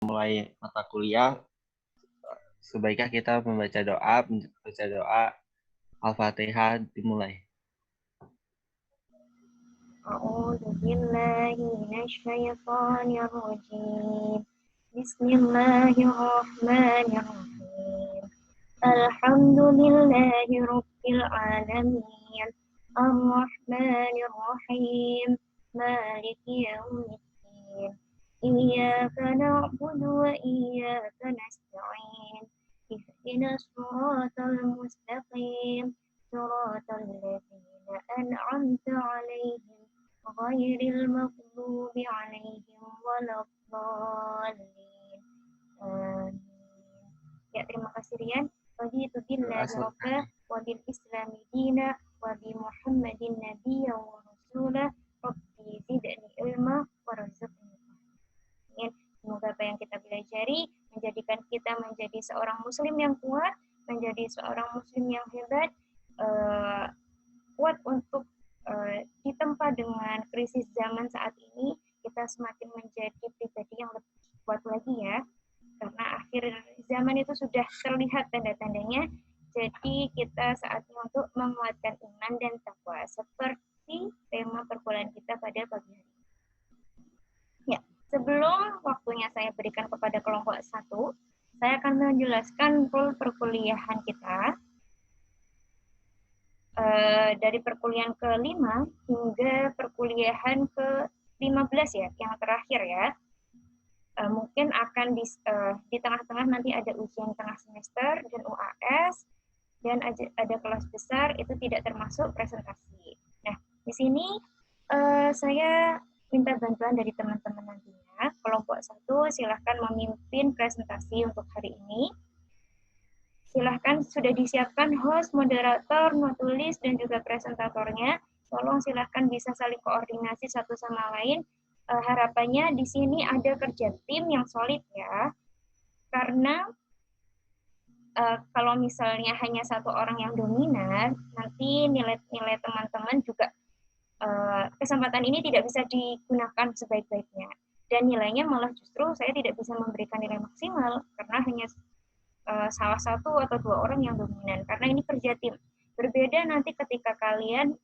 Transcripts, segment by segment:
mulai mata kuliah, sebaiknya kita membaca doa Al-Fatihah dimulai. A'udzu billahi minasyaitonir rajim. Bismillahirrahmanirrahim. Alhamdulillahi rabbil alamin. Ar-Rahmanir Rahim. Maliki yaumiddin. Iyyaka na'budu wa iyyaka nasta'in. Ihdinas siratal mustaqim. Siratal ladzina an'amta 'alaihim ghairil maghdubi 'alaihim waladdallin. Amin. Ya, terima kasih Rian. Raditu billahi rabba wa bil islami dina wa bi Muhammadin nabiyya wa rasulah. Rabbi zidni ilma warzuqni. Semoga apa yang kita pelajari menjadikan kita menjadi seorang muslim yang kuat, menjadi seorang muslim yang hebat, kuat untuk ditempa dengan krisis zaman saat ini, kita semakin menjadi pribadi yang lebih kuat lagi ya. Karena akhir zaman itu sudah terlihat tanda-tandanya, jadi kita saatnya untuk menguatkan iman dan takwa seperti tema perkuliahan kita pada pagi hari. Ya, sebelum waktunya saya berikan kepada kelompok 1, saya akan menjelaskan rule perkuliahan kita dari perkuliahan ke-5 hingga perkuliahan ke-15 ya, yang terakhir ya. Mungkin akan di tengah-tengah nanti ada ujian tengah semester dan UAS, dan ada kelas besar, itu tidak termasuk presentasi. Nah, di sini saya minta bantuan dari teman-teman nantinya. Kelompok 1 silahkan memimpin presentasi untuk hari ini. Silahkan sudah disiapkan host, moderator, notulis, dan juga presentatornya. Tolong silahkan bisa saling koordinasi satu sama lain. Harapannya di sini ada kerja tim yang solid ya, karena kalau misalnya hanya satu orang yang dominan, nanti nilai-nilai teman-teman juga kesempatan ini tidak bisa digunakan sebaik-baiknya, dan nilainya malah justru saya tidak bisa memberikan nilai maksimal karena hanya salah satu atau dua orang yang dominan, karena ini kerja tim. Berbeda nanti ketika kalian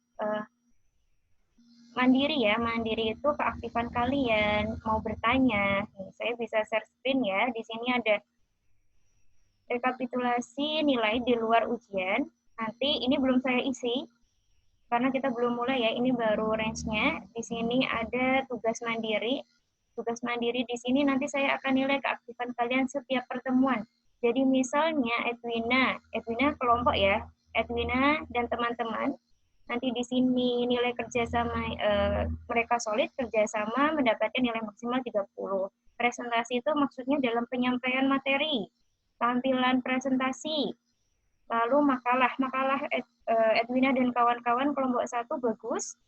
mandiri ya, mandiri itu keaktifan kalian mau bertanya. Nih, saya bisa share screen ya. Di sini ada rekapitulasi nilai di luar ujian. Nanti ini belum saya isi karena kita belum mulai ya. Ini baru range-nya. Di sini ada tugas mandiri. Tugas mandiri di sini nanti saya akan nilai keaktifan kalian setiap pertemuan. Jadi misalnya Edwina kelompok ya. Edwina dan teman-teman, nanti di sini nilai kerjasama mereka solid, kerjasama mendapatkan nilai maksimal 30. Presentasi itu maksudnya dalam penyampaian materi, tampilan presentasi, lalu makalah Edwina dan kawan-kawan kelompok 1 bagus,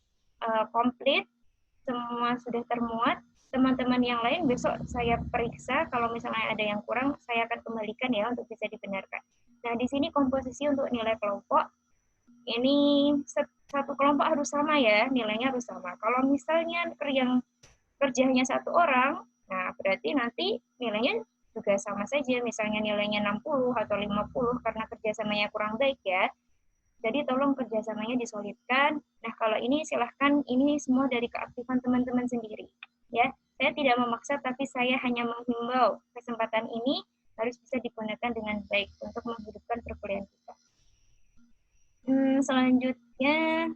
komplit, semua sudah termuat. Teman-teman yang lain besok saya periksa, kalau misalnya ada yang kurang saya akan kembalikan ya untuk bisa dibenarkan. Nah, di sini komposisi untuk nilai kelompok ini satu kelompok harus sama ya, nilainya harus sama. Kalau misalnya yang kerjanya satu orang, nah berarti nanti nilainya juga sama saja, misalnya nilainya 60 atau 50 karena kerjasamanya kurang baik ya. Jadi tolong kerjasamanya disolidkan. Nah, kalau ini silahkan, ini semua dari keaktifan teman-teman sendiri. Ya, saya tidak memaksa, tapi saya hanya menghimbau kesempatan ini harus bisa digunakan dengan baik untuk menghidupkan perkuliahan kita. Selanjutnya,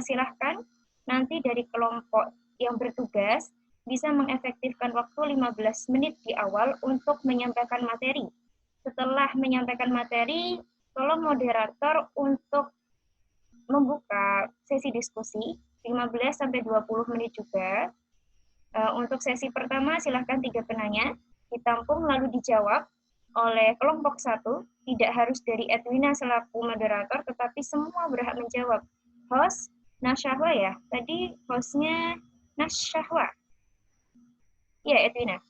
silahkan nanti dari kelompok yang bertugas bisa mengefektifkan waktu 15 menit di awal untuk menyampaikan materi. Setelah menyampaikan materi, tolong moderator untuk membuka sesi diskusi 15-20 menit juga. Untuk sesi pertama silahkan 3 penanya, ditampung lalu dijawab oleh kelompok 1, tidak harus dari Edwina selaku moderator, tetapi semua berhak menjawab. Host, Nasyahwa ya? Tadi hostnya Nasyahwa. Iya, Edwina.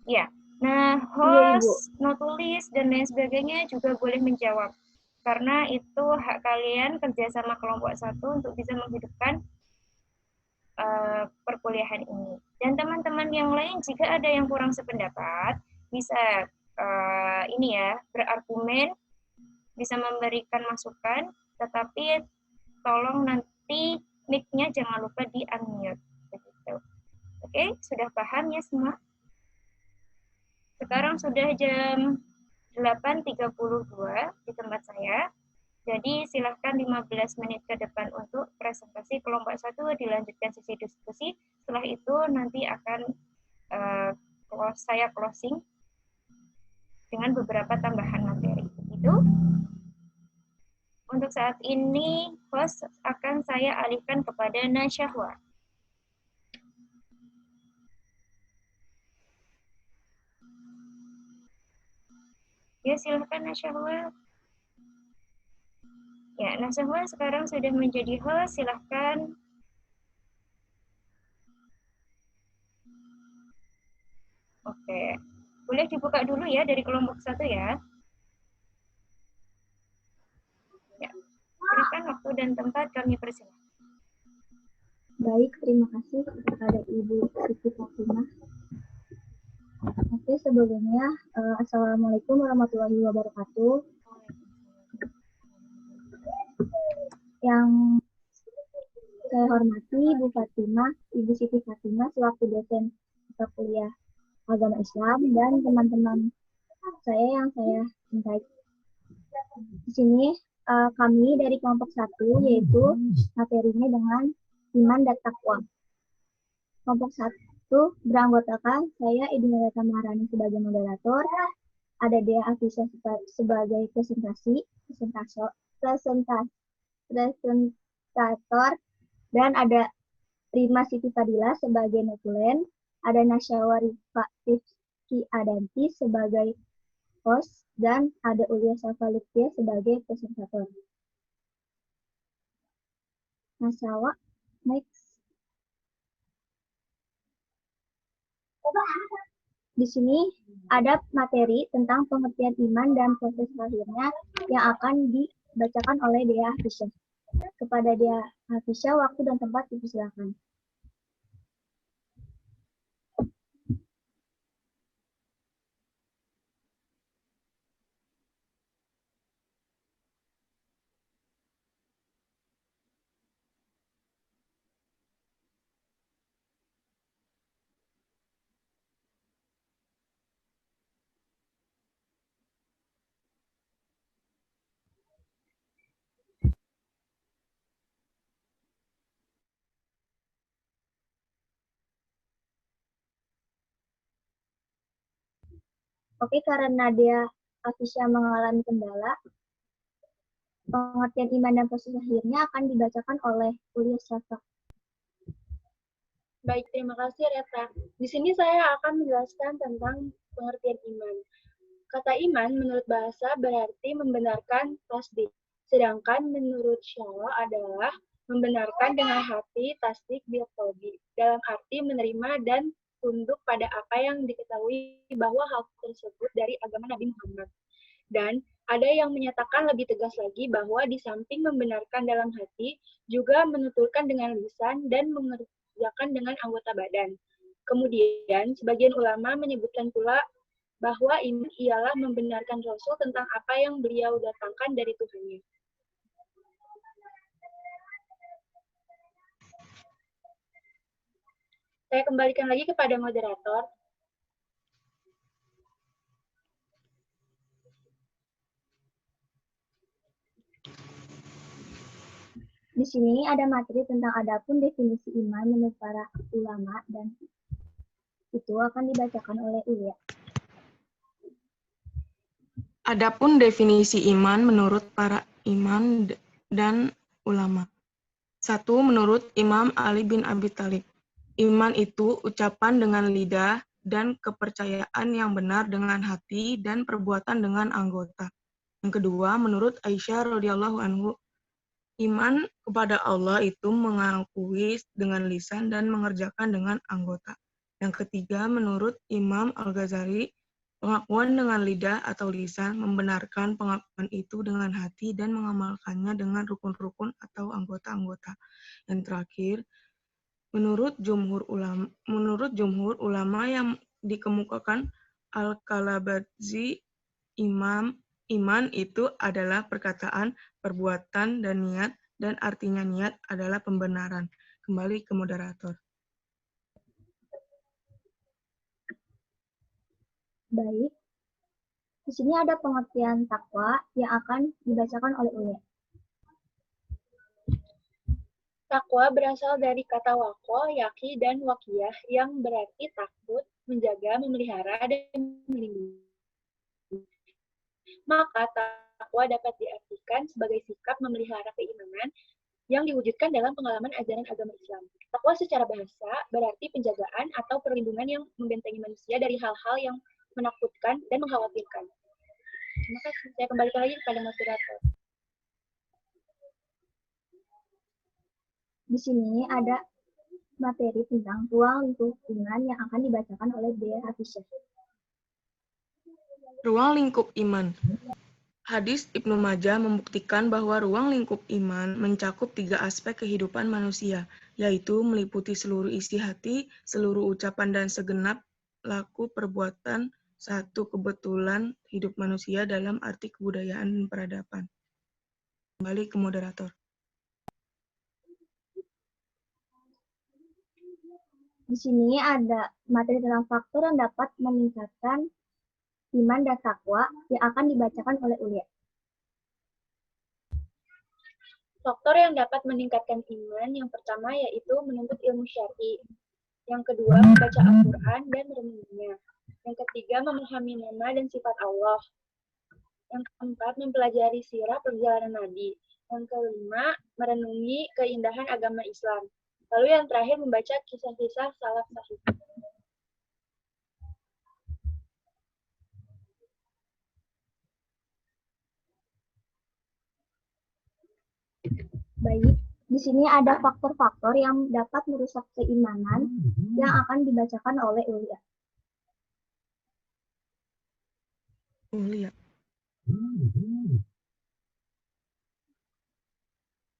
Ya. Nah, host, notulis, dan lain sebagainya juga boleh menjawab. Karena itu hak kalian kerjasama kelompok 1 untuk bisa menghidupkan perkuliahan ini. Dan teman-teman yang lain jika ada yang kurang sependapat, bisa ini ya, berargumen, bisa memberikan masukan, tetapi tolong nanti mic-nya jangan lupa di-unmute. Begitu. Oke, sudah paham ya semua? Sekarang sudah jam 8.32 di tempat saya. Jadi silahkan 15 menit ke depan untuk presentasi kelompok 1, dilanjutkan sesi diskusi. Setelah itu nanti akan saya closing dengan beberapa tambahan materi. Itu untuk saat ini host akan saya alihkan kepada Nasyahwa. Ya, silahkan Nasyahwa. Ya, Nasyahwa sekarang sudah menjadi host, silahkan. Oke, boleh dibuka dulu ya dari kelompok 1 ya. Ya, silakan waktu dan tempat kami persilahkan. Baik, terima kasih kepada Ibu Siti Fatimah. Oke, sebelumnya, Assalamualaikum warahmatullahi wabarakatuh. Yang saya hormati Ibu Fatimah, Ibu Siti Fatimah selaku dosen mata kuliah agama Islam dan teman-teman saya yang saya cintai. Di sini kami dari kelompok 1 yaitu materinya dengan iman dan takwa. Kelompok 1 beranggotakan saya Ibu Melita Maharani sebagai moderator, ada Dea Afisa sebagai presentator, dan ada Rima Siti Fadila sebagai notulen, ada Nasyawa Rifki Adanti sebagai host, dan ada Ulia Safa Lutfia sebagai presentator. Nasyawa, next. Di sini ada materi tentang pengertian iman dan proses lahirnya yang akan dibacakan oleh Dea Hafisya. Kepada Dea Hafisya, waktu dan tempat dipersilakan. Oke, karena Dea Hafisya mengalami kendala, pengertian iman dan proses lahirnya akan dibacakan oleh Ulia Safa. Baik, terima kasih Reta. Di sini saya akan menjelaskan tentang pengertian iman. Kata iman menurut bahasa berarti membenarkan tasdik, sedangkan menurut syara adalah membenarkan dengan hati tasdik bil qalbi, dalam arti menerima dan tunduk pada apa yang diketahui bahwa hal tersebut dari agama Nabi Muhammad. Dan ada yang menyatakan lebih tegas lagi bahwa di samping membenarkan dalam hati, juga menuturkan dengan lisan dan mengerjakan dengan anggota badan. Kemudian, sebagian ulama menyebutkan pula bahwa iman ialah membenarkan Rasul tentang apa yang beliau datangkan dari Tuhannya. Saya kembalikan lagi kepada moderator. Di sini ada materi tentang adapun definisi iman menurut para ulama, dan itu akan dibacakan oleh Ulia. Adapun definisi iman menurut para imam dan ulama. 1. Menurut Imam Ali bin Abi Thalib, iman itu ucapan dengan lidah dan kepercayaan yang benar dengan hati dan perbuatan dengan anggota. Yang kedua, menurut Aisyah radhiyallahu anhu, iman kepada Allah itu mengakui dengan lisan dan mengerjakan dengan anggota. Yang ketiga, menurut Imam Al-Ghazali, pengakuan dengan lidah atau lisan, membenarkan pengakuan itu dengan hati dan mengamalkannya dengan rukun-rukun atau anggota-anggota. Yang terakhir, Menurut jumhur ulama yang dikemukakan Al-Kalabadzi, iman itu adalah perkataan, perbuatan, dan niat, dan artinya niat adalah pembenaran. Kembali ke moderator. Baik, di sini ada pengertian takwa yang akan dibacakan oleh Uya. Takwa berasal dari kata wako, yaki, dan wakiyah yang berarti takut, menjaga, memelihara, dan melindungi. Maka takwa dapat diartikan sebagai sikap memelihara keimanan yang diwujudkan dalam pengalaman ajaran agama Islam. Takwa secara bahasa berarti penjagaan atau perlindungan yang membentengi manusia dari hal-hal yang menakutkan dan mengkhawatirkan. Terima kasih. Saya kembalikan lagi kepada moderator. Di sini ada materi tentang ruang lingkup iman yang akan dibacakan oleh Dea Hafisyah. Ruang lingkup iman. Hadis Ibnu Majah membuktikan bahwa ruang lingkup iman mencakup 3 aspek kehidupan manusia, yaitu meliputi seluruh isi hati, seluruh ucapan dan segenap laku perbuatan, satu kebetulan hidup manusia dalam arti kebudayaan dan peradaban. Kembali ke moderator. Di sini ada materi tentang faktor yang dapat meningkatkan iman dan takwa yang akan dibacakan oleh Ulia. Faktor yang dapat meningkatkan iman yang pertama yaitu menuntut ilmu syar'i. Yang kedua, membaca Al-Quran dan merenunginya. Yang ketiga, memahami nama dan sifat Allah. Yang keempat, mempelajari sirah perjalanan Nabi. Yang kelima, merenungi keindahan agama Islam. Lalu yang terakhir, membaca kisah-kisah salaf sahih. Baik, di sini ada faktor-faktor yang dapat merusak keimanan yang akan dibacakan oleh Ulia.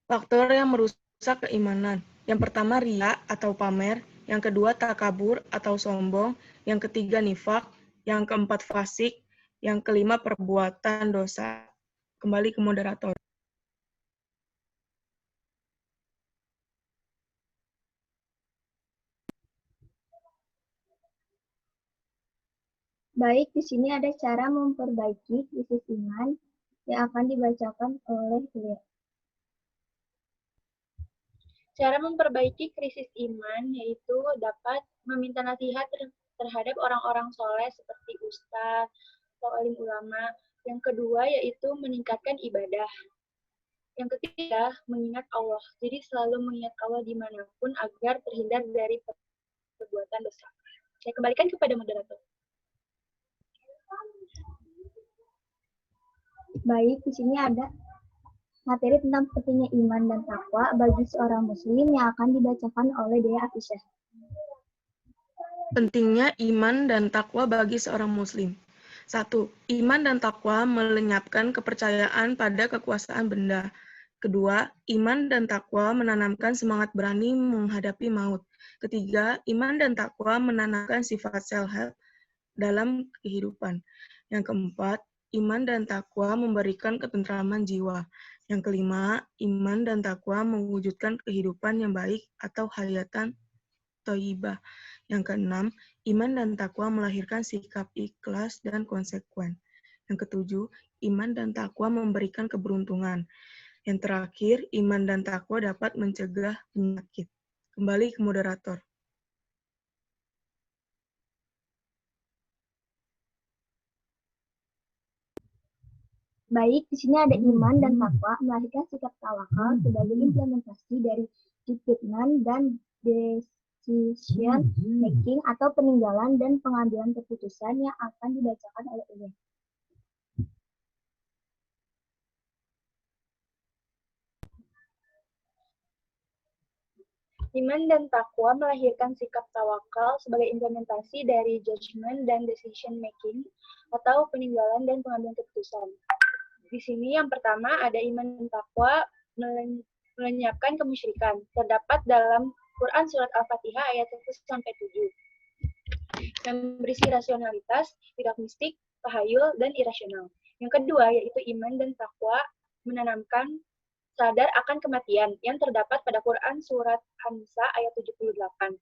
Faktor yang merusak keimanan. Yang pertama riya atau pamer, yang kedua takabur atau sombong, yang ketiga nifak, yang keempat fasik, yang kelima perbuatan dosa. Kembali ke moderator. Baik, di sini ada cara memperbaiki krisis iman yang akan dibacakan oleh Ulia. Cara memperbaiki krisis iman yaitu dapat meminta nasihat terhadap orang-orang soleh seperti ustadz atau alim ulama. Yang kedua yaitu meningkatkan ibadah. Yang ketiga, mengingat Allah. Jadi selalu mengingat Allah dimanapun agar terhindar dari perbuatan dosa. Saya kembalikan kepada moderator. Baik, di sini ada materi tentang pentingnya iman dan takwa bagi seorang muslim yang akan dibacakan oleh Dea Hafisyah. Pentingnya iman dan takwa bagi seorang muslim. 1. Iman dan takwa melenyapkan kepercayaan pada kekuasaan benda. Kedua, iman dan takwa menanamkan semangat berani menghadapi maut. Ketiga, iman dan takwa menanamkan sifat self-help dalam kehidupan. Yang keempat, iman dan takwa memberikan ketentraman jiwa. Yang kelima, iman dan takwa mewujudkan kehidupan yang baik atau hayatan thayyibah. Yang keenam, iman dan takwa melahirkan sikap ikhlas dan konsekuen. Yang ketujuh, iman dan takwa memberikan keberuntungan. Yang terakhir, iman dan takwa dapat mencegah penyakit. Kembali ke moderator. Baik, di sini ada iman dan takwa melahirkan sikap tawakal sebagai implementasi dari judgment dan decision making atau peninggalan dan pengambilan keputusan yang akan dibacakan oleh Uya. Iman dan takwa melahirkan sikap tawakal sebagai implementasi dari judgment dan decision making atau peninggalan dan pengambilan keputusan. Di sini yang pertama ada iman dan takwa melenyapkan kemusyrikan. Terdapat dalam Quran Surat Al-Fatihah ayat 1-7 yang berisi rasionalitas, tidak mistik, tahayul, dan irasional. Yang kedua yaitu iman dan takwa menanamkan sadar akan kematian yang terdapat pada Quran Surat An-Nisa ayat 78.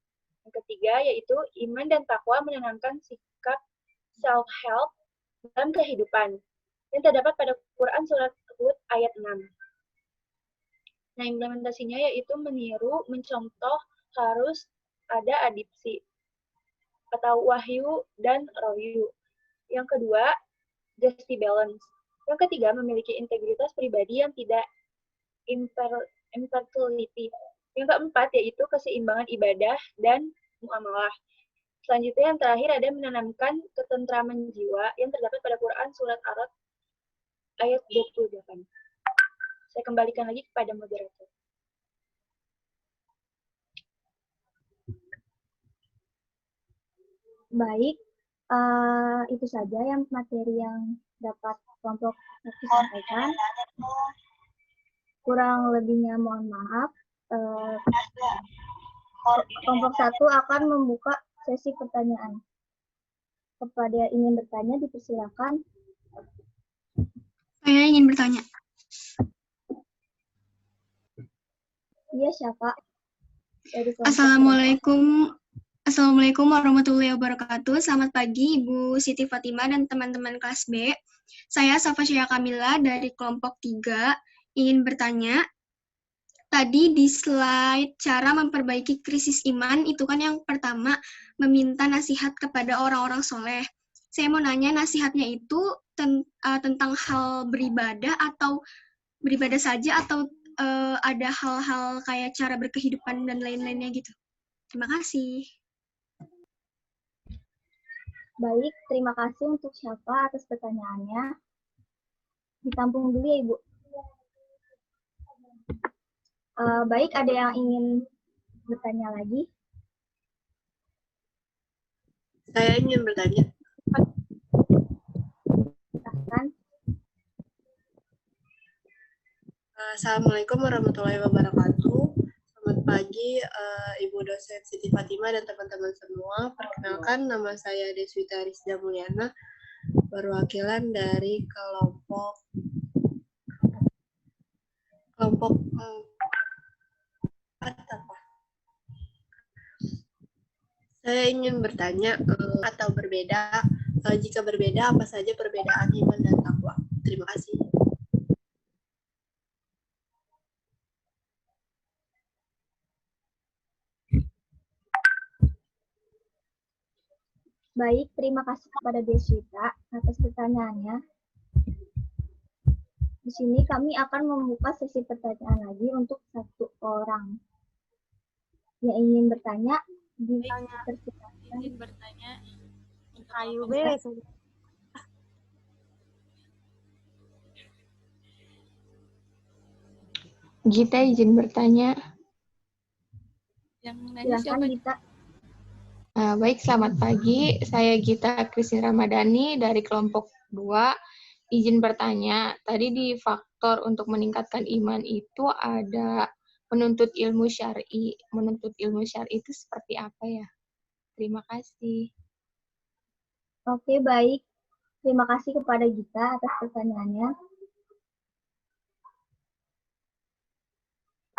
Yang ketiga yaitu iman dan takwa menanamkan sikap self-help dalam kehidupan yang terdapat pada Quran Surat Hud ayat 6. Nah, implementasinya yaitu meniru, mencontoh, harus ada adipsi atau wahyu dan rohyu. Yang kedua, justi balance. Yang ketiga, memiliki integritas pribadi yang tidak impartiality. Yang keempat, yaitu keseimbangan ibadah dan muamalah. Selanjutnya, yang terakhir ada menanamkan ketentraman jiwa yang terdapat pada Quran Surat Ar-Ra'd ayat 28. Saya kembalikan lagi kepada moderator. Baik, itu saja yang materi yang dapat kelompok satu sampaikan. Kurang lebihnya mohon maaf. Kelompok satu akan membuka sesi pertanyaan. Kepada yang ingin bertanya, dipersilakan. Saya ingin bertanya. Iya, siapa? Dari kelompok Assalamualaikum warahmatullahi wabarakatuh. Selamat pagi Ibu Siti Fatimah dan teman-teman kelas B. Saya Safa Syah Kamila dari kelompok 3 ingin bertanya. Tadi di slide cara memperbaiki krisis iman itu kan yang pertama meminta nasihat kepada orang-orang soleh. Saya mau nanya nasihatnya itu tentang hal beribadah atau beribadah saja atau ada hal-hal kayak cara berkehidupan dan lain-lainnya gitu. Terima kasih. Baik, terima kasih untuk siapa atas pertanyaannya. Ditampung dulu ya, Ibu. Baik, ada yang ingin bertanya lagi? Saya ingin bertanya. Silahkan. Assalamualaikum warahmatullahi wabarakatuh. Selamat pagi Ibu dosen Siti Fatimah dan teman-teman semua. Perkenalkan, nama saya Deswita Rizda Mulyana, perwakilan dari kelompok apa? Saya ingin bertanya atau berbeda, jika berbeda apa saja perbedaan iman dan takwa? Terima kasih. Baik, terima kasih kepada Deswita atas pertanyaannya. Di sini kami akan membuka sesi pertanyaan lagi untuk satu orang. Yang ingin bertanya, dipersilakan. Izin bertanya. Ayo beres. Gita izin bertanya. Yang nanya siapa? Gita. Baik, selamat pagi. Saya Gita Kristin Ramadhani dari kelompok 2. Izin bertanya, tadi di faktor untuk meningkatkan iman itu ada menuntut ilmu syar'i. Menuntut ilmu syar'i itu seperti apa ya? Terima kasih. Oke, baik. Terima kasih kepada Gita atas pertanyaannya.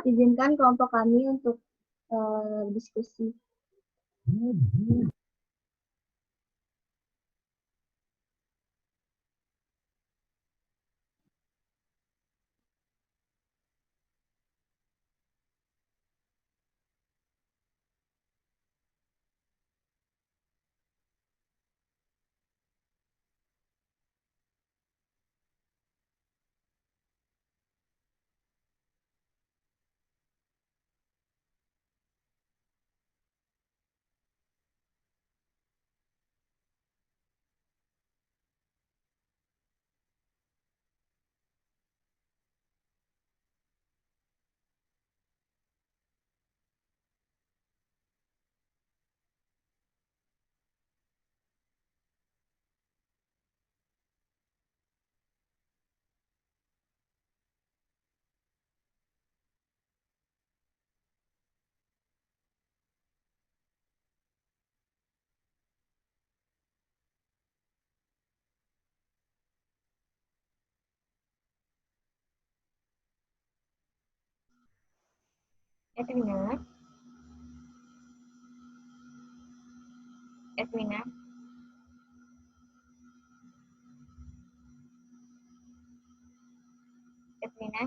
Izinkan kelompok kami untuk diskusi. Edwina? Edwina? Edwina?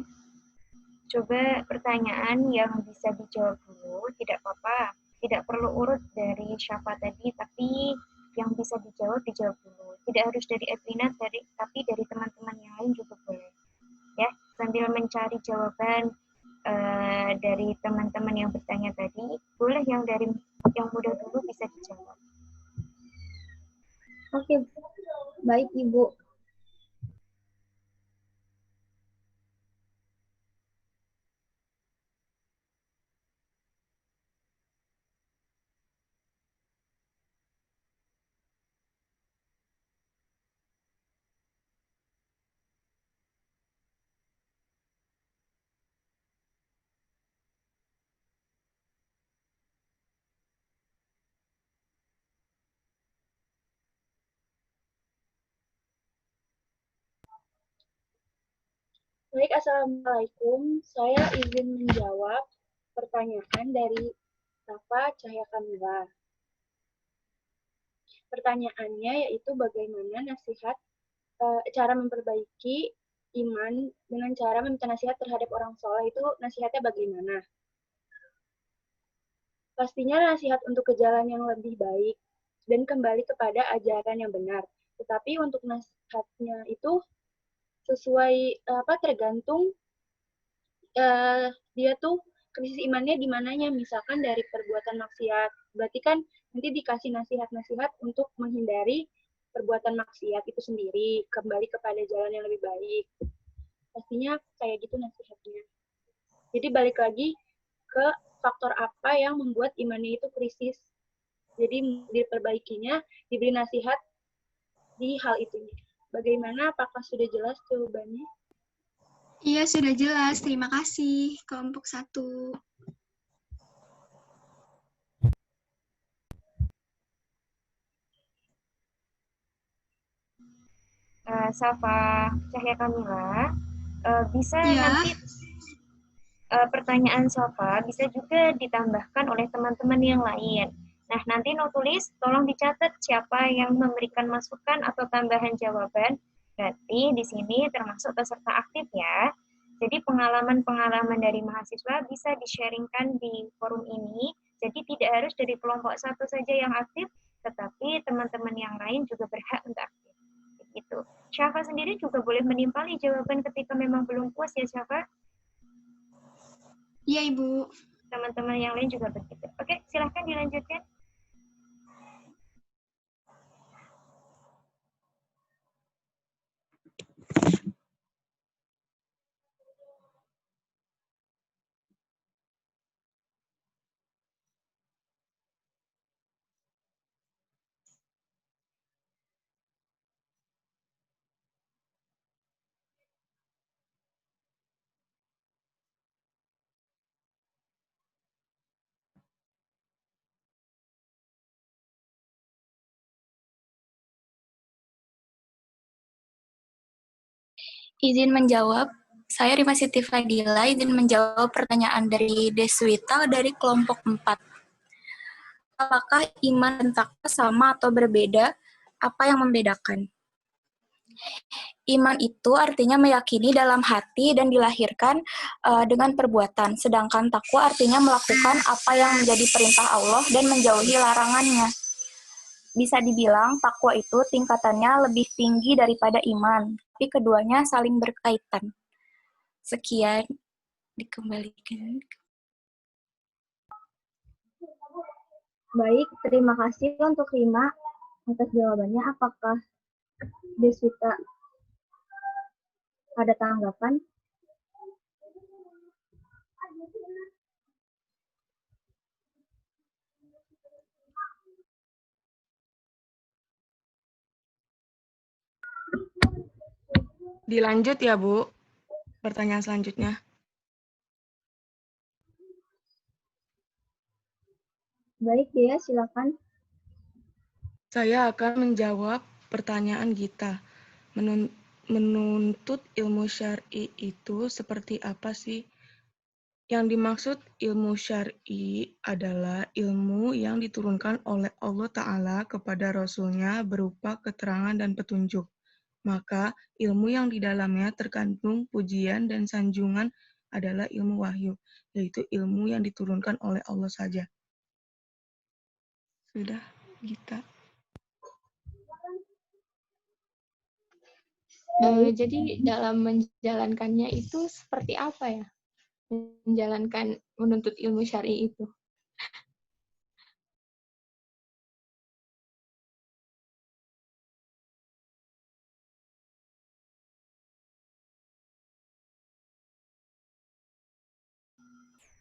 Coba pertanyaan yang bisa dijawab dulu, tidak apa-apa. Tidak perlu urut dari Syafa tadi, tapi yang bisa dijawab dulu. Tidak harus dari Edwina, tapi dari teman-teman yang lain juga boleh. Ya, sambil mencari jawaban dari teman-teman yang bertanya tadi, boleh yang mudah dulu bisa dijawab. Oke, baik Ibu. Baik, Assalamualaikum. Saya izin menjawab pertanyaan dari Safa Cahya Kamila. Pertanyaannya yaitu bagaimana cara memperbaiki iman dengan cara meminta nasihat terhadap orang soleh itu nasihatnya bagaimana? Pastinya nasihat untuk ke jalan yang lebih baik dan kembali kepada ajaran yang benar. Tetapi untuk nasihatnya itu sesuai tergantung dia tuh krisis imannya di mananya, misalkan dari perbuatan maksiat. Berarti kan nanti dikasih nasihat-nasihat untuk menghindari perbuatan maksiat itu sendiri, kembali kepada jalan yang lebih baik. Pastinya kayak gitu nasihatnya. Jadi balik lagi ke faktor apa yang membuat imannya itu krisis. Jadi diperbaikinya, diberi nasihat di hal itu. Bagaimana? Apakah sudah jelas jawabannya? Iya, sudah jelas. Terima kasih, kelompok 1. Safa Cahya Kamila, bisa Ya. nanti pertanyaan Safa bisa juga ditambahkan oleh teman-teman yang lain. Nah, nanti tulis, tolong dicatat siapa yang memberikan masukan atau tambahan jawaban. Berarti di sini termasuk peserta aktif ya. Jadi pengalaman-pengalaman dari mahasiswa bisa di-sharingkan di forum ini. Jadi tidak harus dari kelompok 1 saja yang aktif, tetapi teman-teman yang lain juga berhak untuk aktif. Begitu. Syafa sendiri juga boleh menimpali jawaban ketika memang belum puas ya, Syafa? Iya, Ibu. Teman-teman yang lain juga begitu. Oke, silahkan dilanjutkan. Izin menjawab. Saya Rima Siti Fadila, izin menjawab pertanyaan dari Deswita dari kelompok 4. Apakah iman dan takwa sama atau berbeda? Apa yang membedakan? Iman itu artinya meyakini dalam hati dan dilahirkan dengan perbuatan, sedangkan takwa artinya melakukan apa yang menjadi perintah Allah dan menjauhi larangannya. Bisa dibilang takwa itu tingkatannya lebih tinggi daripada iman, tapi keduanya saling berkaitan. Sekian, dikembalikan. Baik, terima kasih untuk Rima atas jawabannya. Apakah Deswita ada tanggapan? Dilanjut ya, Bu. Pertanyaan selanjutnya. Baik, Dea, silakan. Saya akan menjawab pertanyaan Gita. Menuntut ilmu syar'i itu seperti apa sih? Yang dimaksud ilmu syar'i adalah ilmu yang diturunkan oleh Allah Ta'ala kepada Rasul-Nya berupa keterangan dan petunjuk. Maka ilmu yang di dalamnya terkandung pujian dan sanjungan adalah ilmu wahyu, yaitu ilmu yang diturunkan oleh Allah saja. Sudah, Gita. Jadi dalam menjalankannya itu seperti apa ya? Menjalankan menuntut ilmu syar'i itu.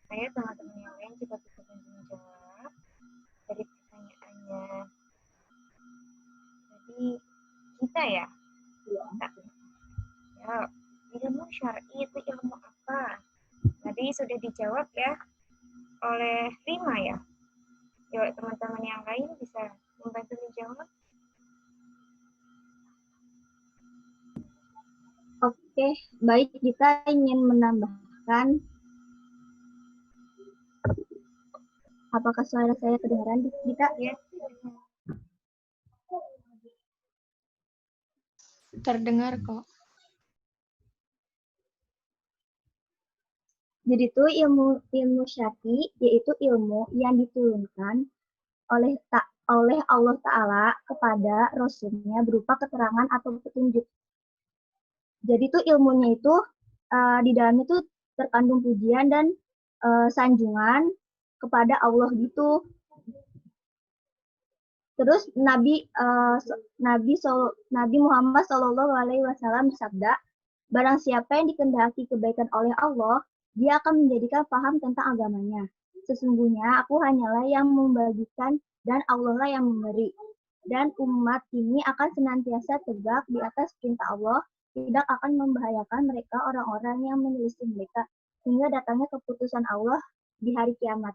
Saya teman-teman yang lain juga bisa menjawab dari pertanyaannya. Jadi kita ya, ya ilmu syar'i itu ilmu apa? Tadi sudah dijawab ya oleh Rima ya. Yuk teman-teman yang lain bisa membantu menjawab. Oke, baik, kita ingin menambahkan. Apakah suara saya kedengaran, Gita? Ya. Terdengar kok. Jadi itu ilmu syar'i yaitu ilmu yang diturunkan oleh Allah Ta'ala kepada Rasul-Nya berupa keterangan atau petunjuk. Jadi itu ilmunya itu di dalamnya itu terkandung pujian dan sanjungan kepada Allah gitu. Terus Nabi Muhammad SAW bersabda, barang siapa yang dikehendaki kebaikan oleh Allah, dia akan menjadikan paham tentang agamanya. Sesungguhnya aku hanyalah yang membagikan dan Allah lah yang memberi. Dan umat ini akan senantiasa tegak di atas perintah Allah, tidak akan membahayakan mereka orang-orang yang menyelisih mereka, hingga datangnya keputusan Allah di hari kiamat.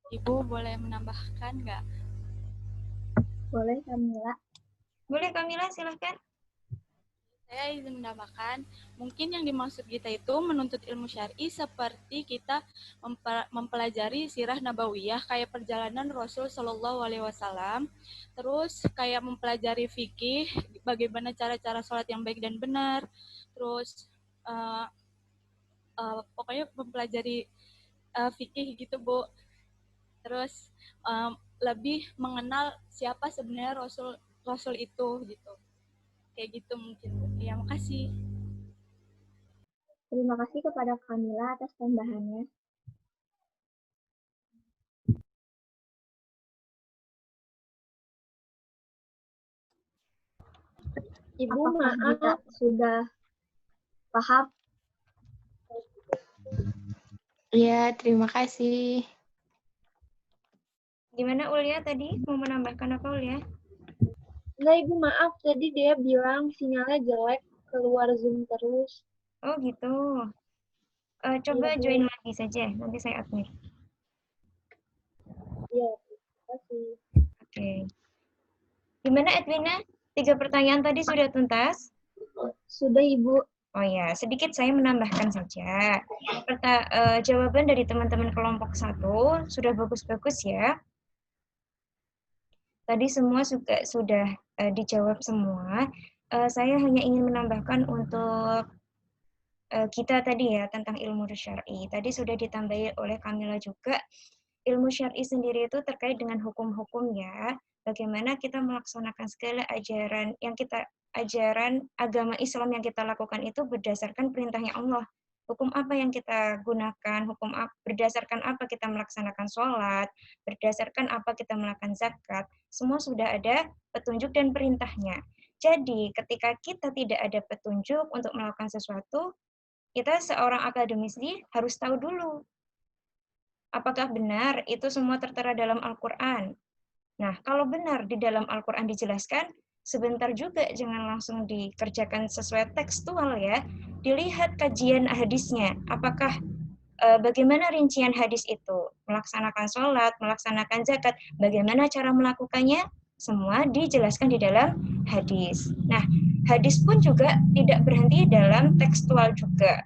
Ibu boleh menambahkan nggak? Boleh, Kamila. Boleh, Kamila, silahkan. Saya izin menambahkan, mungkin yang dimaksud kita itu menuntut ilmu syar'i seperti kita mempelajari sirah nabawiyah kayak perjalanan Rasul Shallallahu Alaihi Wasallam, terus kayak mempelajari fikih, bagaimana cara-cara sholat yang baik dan benar, terus pokoknya mempelajari fikih gitu, Bu. Terus lebih mengenal siapa sebenarnya Rasul itu gitu. Kayak gitu mungkin. Ya, makasih. Terima kasih kepada Kamila atas tambahannya. Ibu, apakah maaf. Gita sudah paham? Iya, terima kasih. Gimana Ulya tadi? Mau menambahkan apa Ulya? Enggak, Ibu, maaf. Tadi dia bilang sinyalnya jelek, keluar Zoom terus. Oh gitu. Coba Iya, join lagi saja, nanti saya admit. Iya, terima kasih. Oke. Gimana Edwina? 3 pertanyaan tadi sudah tuntas? Sudah, Ibu. Oh ya, sedikit saya menambahkan saja. Jawaban dari teman-teman kelompok 1 sudah bagus-bagus ya. Tadi semua sudah dijawab semua. Saya hanya ingin menambahkan untuk kita tadi ya tentang ilmu syar'i. Tadi sudah ditambahi oleh Kamila juga. Ilmu syar'i sendiri itu terkait dengan hukum-hukum ya. Bagaimana kita melaksanakan segala ajaran agama Islam yang kita lakukan itu berdasarkan perintahnya Allah. Hukum apa yang kita gunakan, berdasarkan apa kita melaksanakan sholat, berdasarkan apa kita melakukan zakat, semua sudah ada petunjuk dan perintahnya. Jadi ketika kita tidak ada petunjuk untuk melakukan sesuatu, kita seorang akademisi harus tahu dulu apakah benar itu semua tertera dalam Al-Quran. Nah, kalau benar di dalam Al-Quran dijelaskan, sebentar juga jangan langsung dikerjakan sesuai tekstual ya. Dilihat kajian hadisnya, apakah bagaimana rincian hadis itu, melaksanakan sholat, melaksanakan zakat, bagaimana cara melakukannya, semua dijelaskan di dalam hadis. Nah, hadis pun juga tidak berhenti dalam tekstual juga.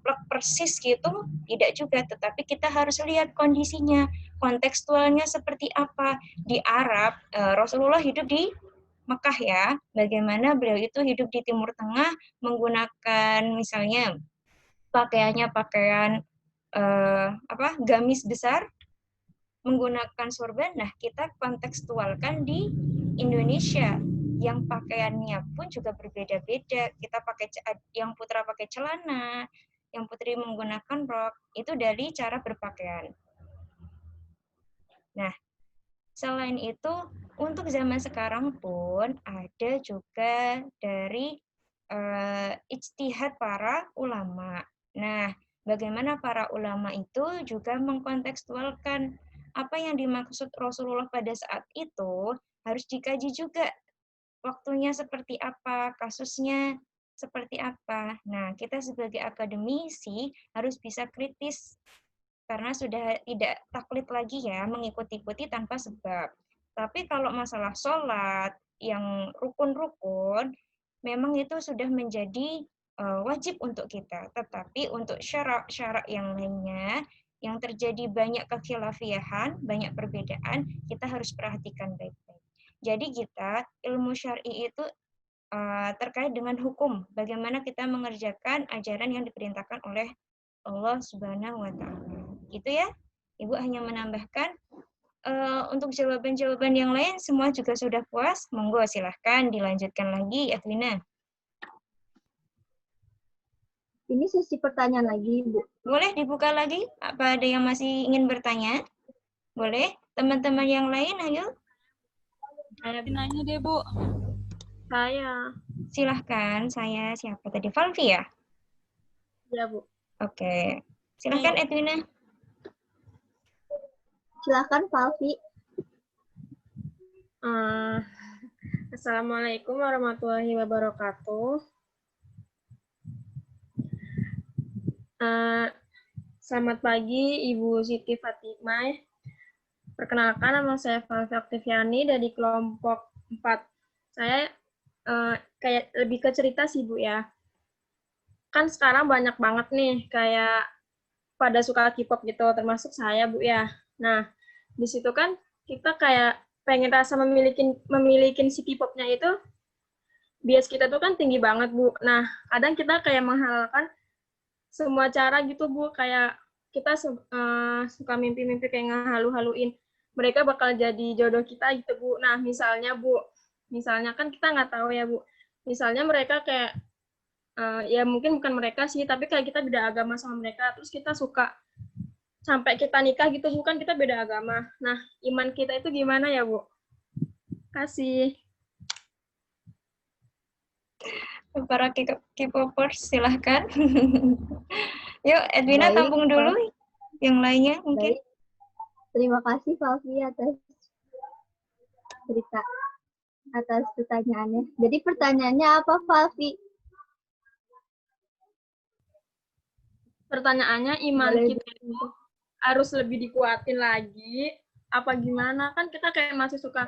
Plek persis gitu, tidak juga, tetapi kita harus lihat kondisinya, kontekstualnya seperti apa. Di Arab, Rasulullah hidup di Mekah ya, bagaimana beliau itu hidup di Timur Tengah menggunakan misalnya pakaiannya pakaian gamis besar, menggunakan sorban. Nah, kita kontekstualkan di Indonesia yang pakaiannya pun juga berbeda-beda. Kita pakai yang putra pakai celana, yang putri menggunakan rok, itu dari cara berpakaian. Nah, selain itu untuk zaman sekarang pun ada juga dari ijtihad para ulama. Nah, bagaimana para ulama itu juga mengkontekstualkan apa yang dimaksud Rasulullah pada saat itu harus dikaji juga. Waktunya seperti apa, kasusnya seperti apa. Nah, kita sebagai akademisi harus bisa kritis karena sudah tidak taklid lagi ya, mengikuti-ikuti tanpa sebab. Tapi kalau masalah sholat yang rukun-rukun, memang itu sudah menjadi wajib untuk kita. Tetapi untuk syarak-syarak yang lainnya, yang terjadi banyak kekhilafiahan, banyak perbedaan, kita harus perhatikan baik-baik. Jadi kita, ilmu syar'i itu terkait dengan hukum, bagaimana kita mengerjakan ajaran yang diperintahkan oleh Allah Subhanahu wa Ta'ala. Gitu ya. Ibu hanya menambahkan untuk jawaban-jawaban yang lain semua juga sudah puas. Monggo silahkan dilanjutkan lagi, Edwina. Ini sesi pertanyaan lagi, Bu. Boleh dibuka lagi? Apa ada yang masih ingin bertanya? Boleh. Teman-teman yang lain, ayo. Saya nanya deh, Bu. Saya. Silahkan, saya siapa tadi? Valvi ya? Ya, Bu. Oke. Silahkan, Edwina. Silahkan, Valvi. Assalamualaikum warahmatullahi wabarakatuh. Selamat pagi, Ibu Siti Fatimah. Perkenalkan, nama saya Valvi Aktiviani dari kelompok 4. Saya kayak lebih ke cerita sih, Bu, ya. Kan sekarang banyak banget nih, kayak pada suka K-pop gitu, termasuk saya, Bu, ya. Nah, di situ kan kita kayak pengen rasa memiliki si K-popnya itu, bias kita tuh kan tinggi banget, Bu. Nah, kadang kita kayak menghalalkan semua cara gitu, Bu, kayak kita suka mimpi-mimpi kayak ngehalu-haluin mereka bakal jadi jodoh kita gitu, Bu. Nah, misalnya, Bu, misalnya kan kita nggak tahu ya, Bu, misalnya mereka kayak ya mungkin bukan mereka sih, tapi kayak kita beda agama sama mereka, terus kita suka sampai kita nikah gitu, bukan kita beda agama. Nah, iman kita itu gimana ya, Bu? Kasih. Para K-popers, silahkan. Yuk, Edwina tampung dulu. Yang lainnya mungkin. Baik. Terima kasih, Valvi, atas cerita, atas pertanyaannya. Jadi pertanyaannya apa, Valvi? Pertanyaannya, iman kita itu harus lebih dikuatin lagi, apa gimana? Kan kita kayak masih suka,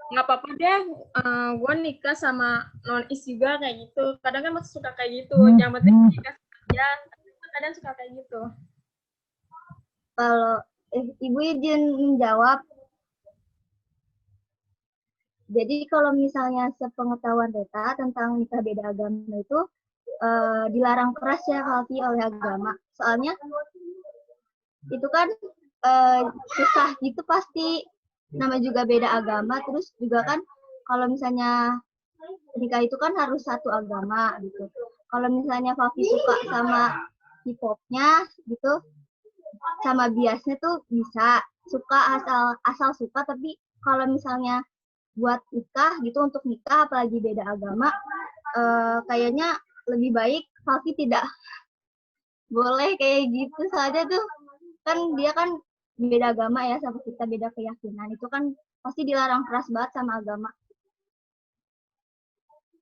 nggak apa-apa deh, gue nikah sama non-is juga kayak gitu. Kadang kan masih suka kayak gitu, yang penting nikah aja. Kadang suka kayak gitu. Kalau Ibu izin menjawab. Jadi kalau misalnya sepengetahuan Reta tentang nikah beda agama itu dilarang keras ya, Valvi, oleh agama. Soalnya itu kan susah gitu pasti, nama juga beda agama, terus juga kan kalau misalnya nikah itu kan harus satu agama gitu. Kalau misalnya Valvi suka sama K-popnya gitu, sama biasnya tuh bisa suka asal suka, tapi kalau misalnya buat nikah gitu, untuk nikah apalagi beda agama, kayaknya lebih baik Valvi tidak boleh kayak gitu. Soalnya tuh kan dia kan beda agama ya sama kita, beda keyakinan, itu kan pasti dilarang keras banget sama agama.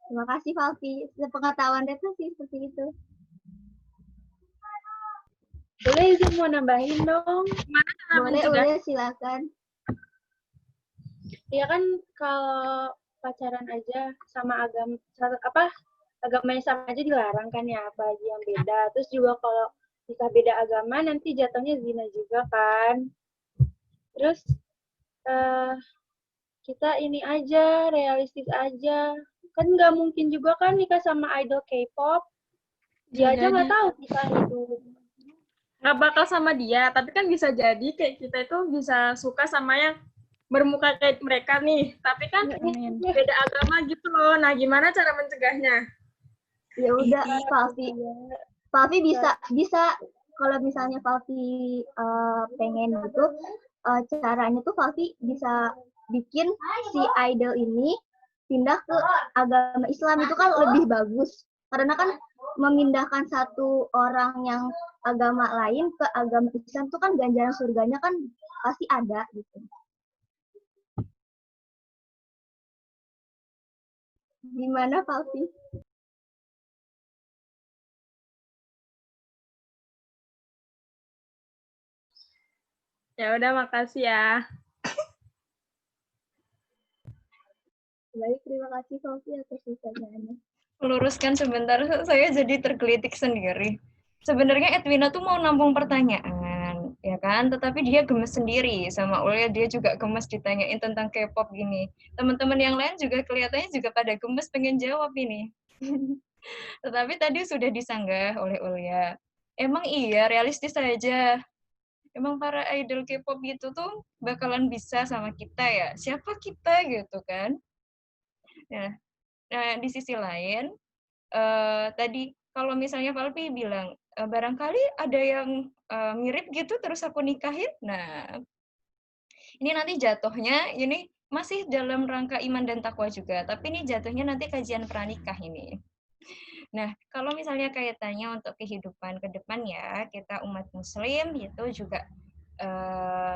Terima kasih, Valvi. Sepengetahuan Reta sih seperti itu. Boleh izin mau nambahin dong? Gimana cara Boleh, mencegah? boleh, silakan. Ya kan kalau pacaran aja sama agamanya sama aja dilarang kan ya, bagi yang beda. Terus juga kalau nikah beda agama nanti jatuhnya zina juga kan. Terus kita ini aja, realistis aja. Kan nggak mungkin juga kan nikah sama idol K-pop. Dia aja nggak tahu kita itu. Nggak bakal sama dia, tapi kan bisa jadi kayak kita itu bisa suka sama yang bermuka kayak mereka nih, tapi kan beda agama gitu loh. Nah, gimana cara mencegahnya? Ya udah, Valvi bisa kalau misalnya Valvi pengen gitu, caranya tuh Valvi bisa bikin si idol ini pindah ke agama Islam, itu kan lebih bagus. Karena kan memindahkan satu orang yang agama lain ke agama Islam tuh kan ganjaran surganya kan pasti ada gitu. Gimana Valvi? Ya udah, makasih ya. Baik, terima kasih Valvi atas pertanyaannya. Meluruskan sebentar, saya jadi tergelitik sendiri. Sebenarnya Edwina tuh mau nampung pertanyaan, ya kan? Tetapi dia gemes sendiri sama Ulya, dia juga gemes ditanyain tentang K-pop gini. Teman-teman yang lain juga kelihatannya juga pada gemes pengen jawab ini. Tetapi tadi sudah disanggah oleh Ulya. Emang iya, realistis saja. Emang para idol K-pop gitu tuh bakalan bisa sama kita ya? Siapa kita gitu kan? Nah, di sisi lain, tadi kalau misalnya Valvi bilang, barangkali ada yang mirip gitu terus aku nikahin. Nah, ini nanti jatuhnya, ini masih dalam rangka iman dan takwa juga, tapi ini jatuhnya nanti kajian pranikah ini. Nah, kalau misalnya kaitannya untuk kehidupan ke depan ya, kita umat muslim itu juga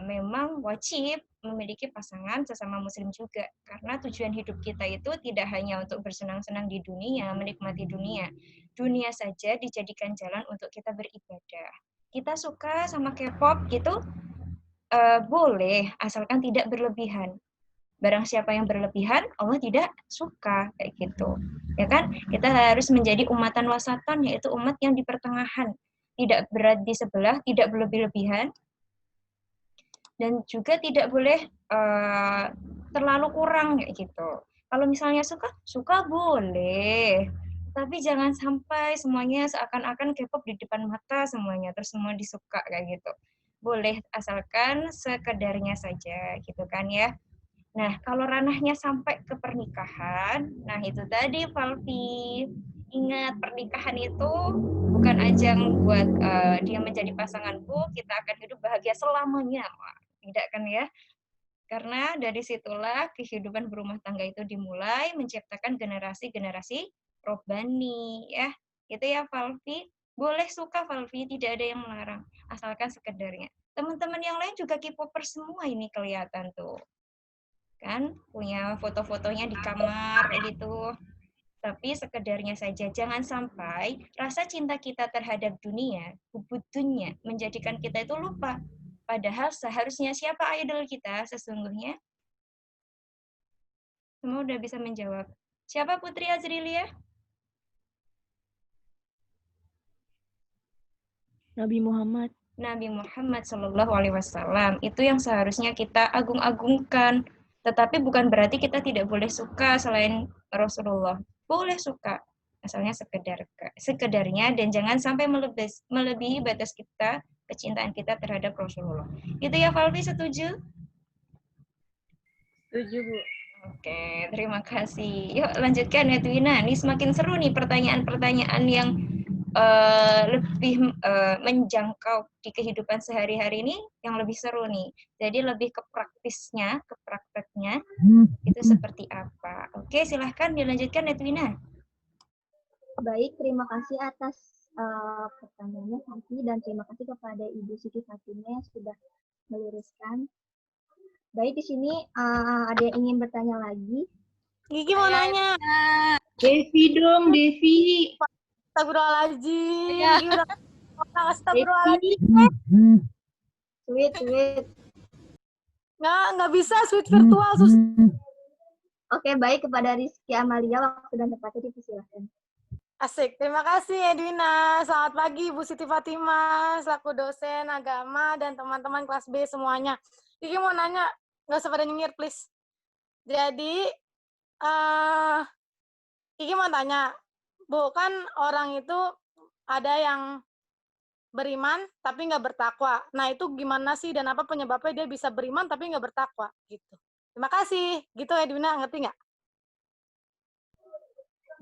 memang wajib memiliki pasangan sesama muslim juga, karena tujuan hidup kita itu tidak hanya untuk bersenang-senang di dunia, menikmati dunia saja dijadikan jalan untuk kita beribadah. Kita suka sama K-pop gitu, boleh, asalkan tidak berlebihan. Barang siapa yang berlebihan, Allah tidak suka, kayak gitu. Ya kan? Kita harus menjadi umatan wasatan, yaitu umat yang di pertengahan, tidak berat di sebelah, tidak berlebih-lebihan, dan juga tidak boleh terlalu kurang kayak gitu. Kalau misalnya suka boleh, tapi jangan sampai semuanya seakan-akan K-pop di depan mata semuanya, terus semua disuka kayak gitu. Boleh, asalkan sekedarnya saja gitu kan ya. Nah, kalau ranahnya sampai ke pernikahan, nah itu tadi Valvi, ingat pernikahan itu bukan ajang buat dia menjadi pasanganku, kita akan hidup bahagia selamanya. Tidak kan ya? Karena dari situlah kehidupan berumah tangga itu dimulai, menciptakan generasi-generasi robbani ya. Itu ya Valvi. Boleh suka Valvi, tidak ada yang melarang, asalkan sekedarnya. Teman-teman yang lain juga K-popers semua ini kelihatan tuh. Kan punya foto-fotonya di kamar kayak gitu. Tapi sekedarnya saja, jangan sampai rasa cinta kita terhadap dunia, hubud dunia, menjadikan kita itu lupa. Padahal seharusnya siapa idol kita sesungguhnya? Semua udah bisa menjawab. Siapa Putri Azrilia? Nabi Muhammad. Nabi Muhammad Shallallahu Alaihi Wasallam. Itu yang seharusnya kita agung-agungkan. Tetapi bukan berarti kita tidak boleh suka selain Rasulullah. Boleh suka, asalnya sekedarnya, dan jangan sampai melebihi batas kita, kecintaan kita terhadap Rasulullah. Itu ya Valvi, setuju? Setuju, Bu. Oke, terima kasih. Yuk lanjutkan Edwina. Ini semakin seru nih pertanyaan-pertanyaan yang lebih menjangkau di kehidupan sehari-hari ini, yang lebih seru nih. Jadi lebih ke praktisnya, ke prakteknya, itu seperti apa. Oke, silahkan dilanjutkan Edwina. Baik, terima kasih atas pertanyaannya Santi, dan terima kasih kepada Ibu Siti Fatimah yang sudah meluruskan. Baik, di sini ada yang ingin bertanya lagi. Gigi mau nanya. Devi dong, Devi. Astagfirullahaladzim. Ya. Astagfirullahaladzim. Sweet. Nggak bisa sweet virtual. Oke, baik, kepada Rizky Amalia, waktu dan tempatnya dipersilakan. Asik, terima kasih Edwina. Selamat pagi Bu Siti Fatimah, selaku dosen agama dan teman-teman kelas B semuanya. Kiki mau nanya, nggak usah pada nyengir please. Jadi, Kiki mau tanya, Bu, kan orang itu ada yang beriman tapi nggak bertakwa. Nah itu gimana sih dan apa penyebabnya dia bisa beriman tapi nggak bertakwa gitu. Terima kasih. Gitu Edwina, ngerti nggak?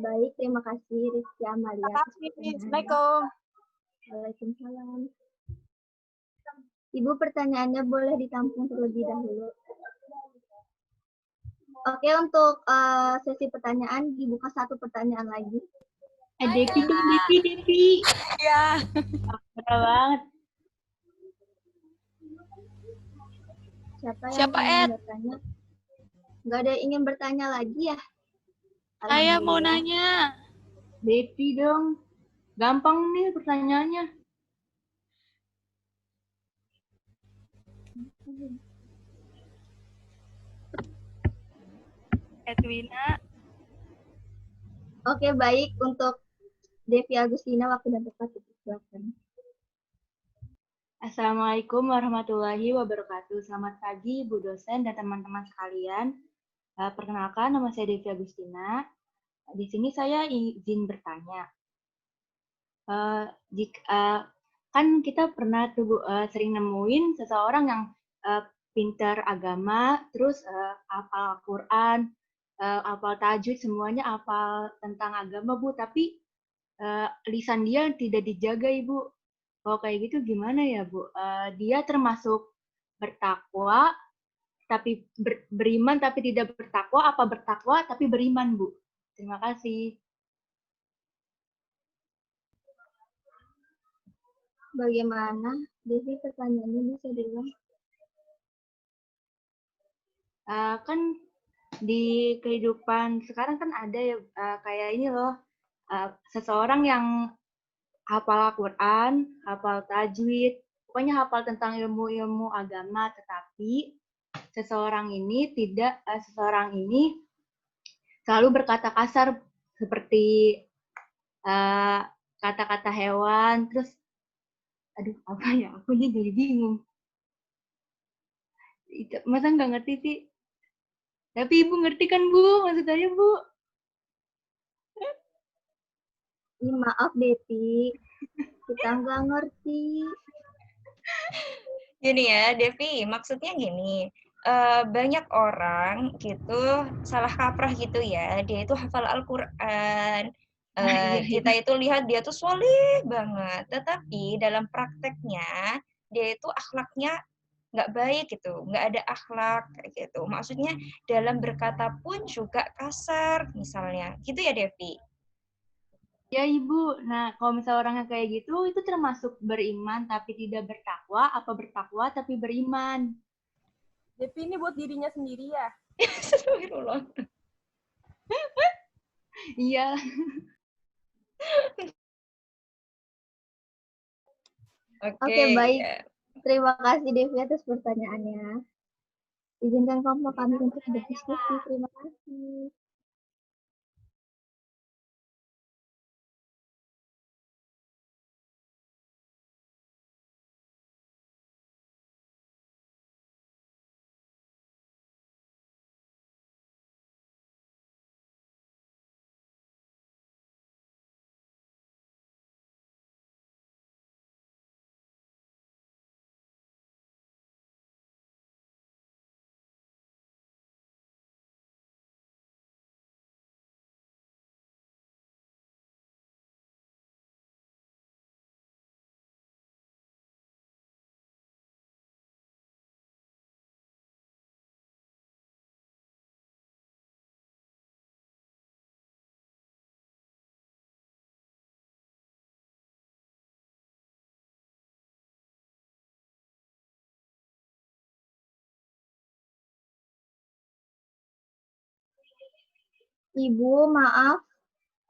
Baik, terima kasih Rizky Amalia. Terima kasih. Assalamualaikum. Waalaikumsalam. Ibu, pertanyaannya boleh ditampung terlebih dahulu. Oke, untuk sesi pertanyaan dibuka satu pertanyaan lagi. Devi. Ya. Betul banget. Siapa yang ingin bertanya? Nggak ada yang ingin bertanya lagi ya? Saya mau nanya. Devi dong. Gampang nih pertanyaannya. Edwina. Oke, baik. Untuk Devi Agustina, waktu dan tempat dipersilakan. Assalamualaikum warahmatullahi wabarakatuh. Selamat pagi, Bu dosen dan teman-teman sekalian. Perkenalkan, nama saya Devi Agustina. Di sini saya izin bertanya. Kan kita pernah sering nemuin seseorang yang pintar agama, terus hafal Al-Quran, hafal tajwid, semuanya hafal tentang agama, Bu. Tapi lisan dia tidak dijaga, Ibu. Kalau kayak gitu gimana ya, Bu? Dia termasuk bertakwa, tapi beriman tapi tidak bertakwa, apa bertakwa tapi beriman, Bu? Terima kasih. Bagaimana? Devi, pertanyaannya bisa diulang? Kan di kehidupan sekarang kan ada ya kayak ini loh, seseorang yang hafal Al-Quran, hafal tajwid, pokoknya hafal tentang ilmu-ilmu agama, tetapi seseorang ini selalu berkata kasar seperti kata-kata hewan, terus aduh apa ya, aku jadi bingung. Masa nggak ngerti sih? Tapi Ibu ngerti kan, Bu? Maksud saya, Bu? Maaf, Devi. Kita nggak ngerti. Gini ya, Devi, maksudnya gini, banyak orang gitu salah kaprah gitu ya, dia itu hafal Al-Quran, kita itu lihat dia tuh soleh banget, tetapi dalam prakteknya dia itu akhlaknya nggak baik gitu, nggak ada akhlak gitu. Maksudnya dalam berkata pun juga kasar misalnya, gitu ya Devi? Ya Ibu, nah kalau misalnya orangnya kayak gitu, itu termasuk beriman tapi tidak bertakwa, apa bertakwa tapi beriman? Devi ini buat dirinya sendiri ya? Astagfirullah. Iya. Oke, baik. Terima kasih Devi atas pertanyaannya. Izinkan kelompok kami untuk berdiskusi. Terima kasih. Ibu, maaf.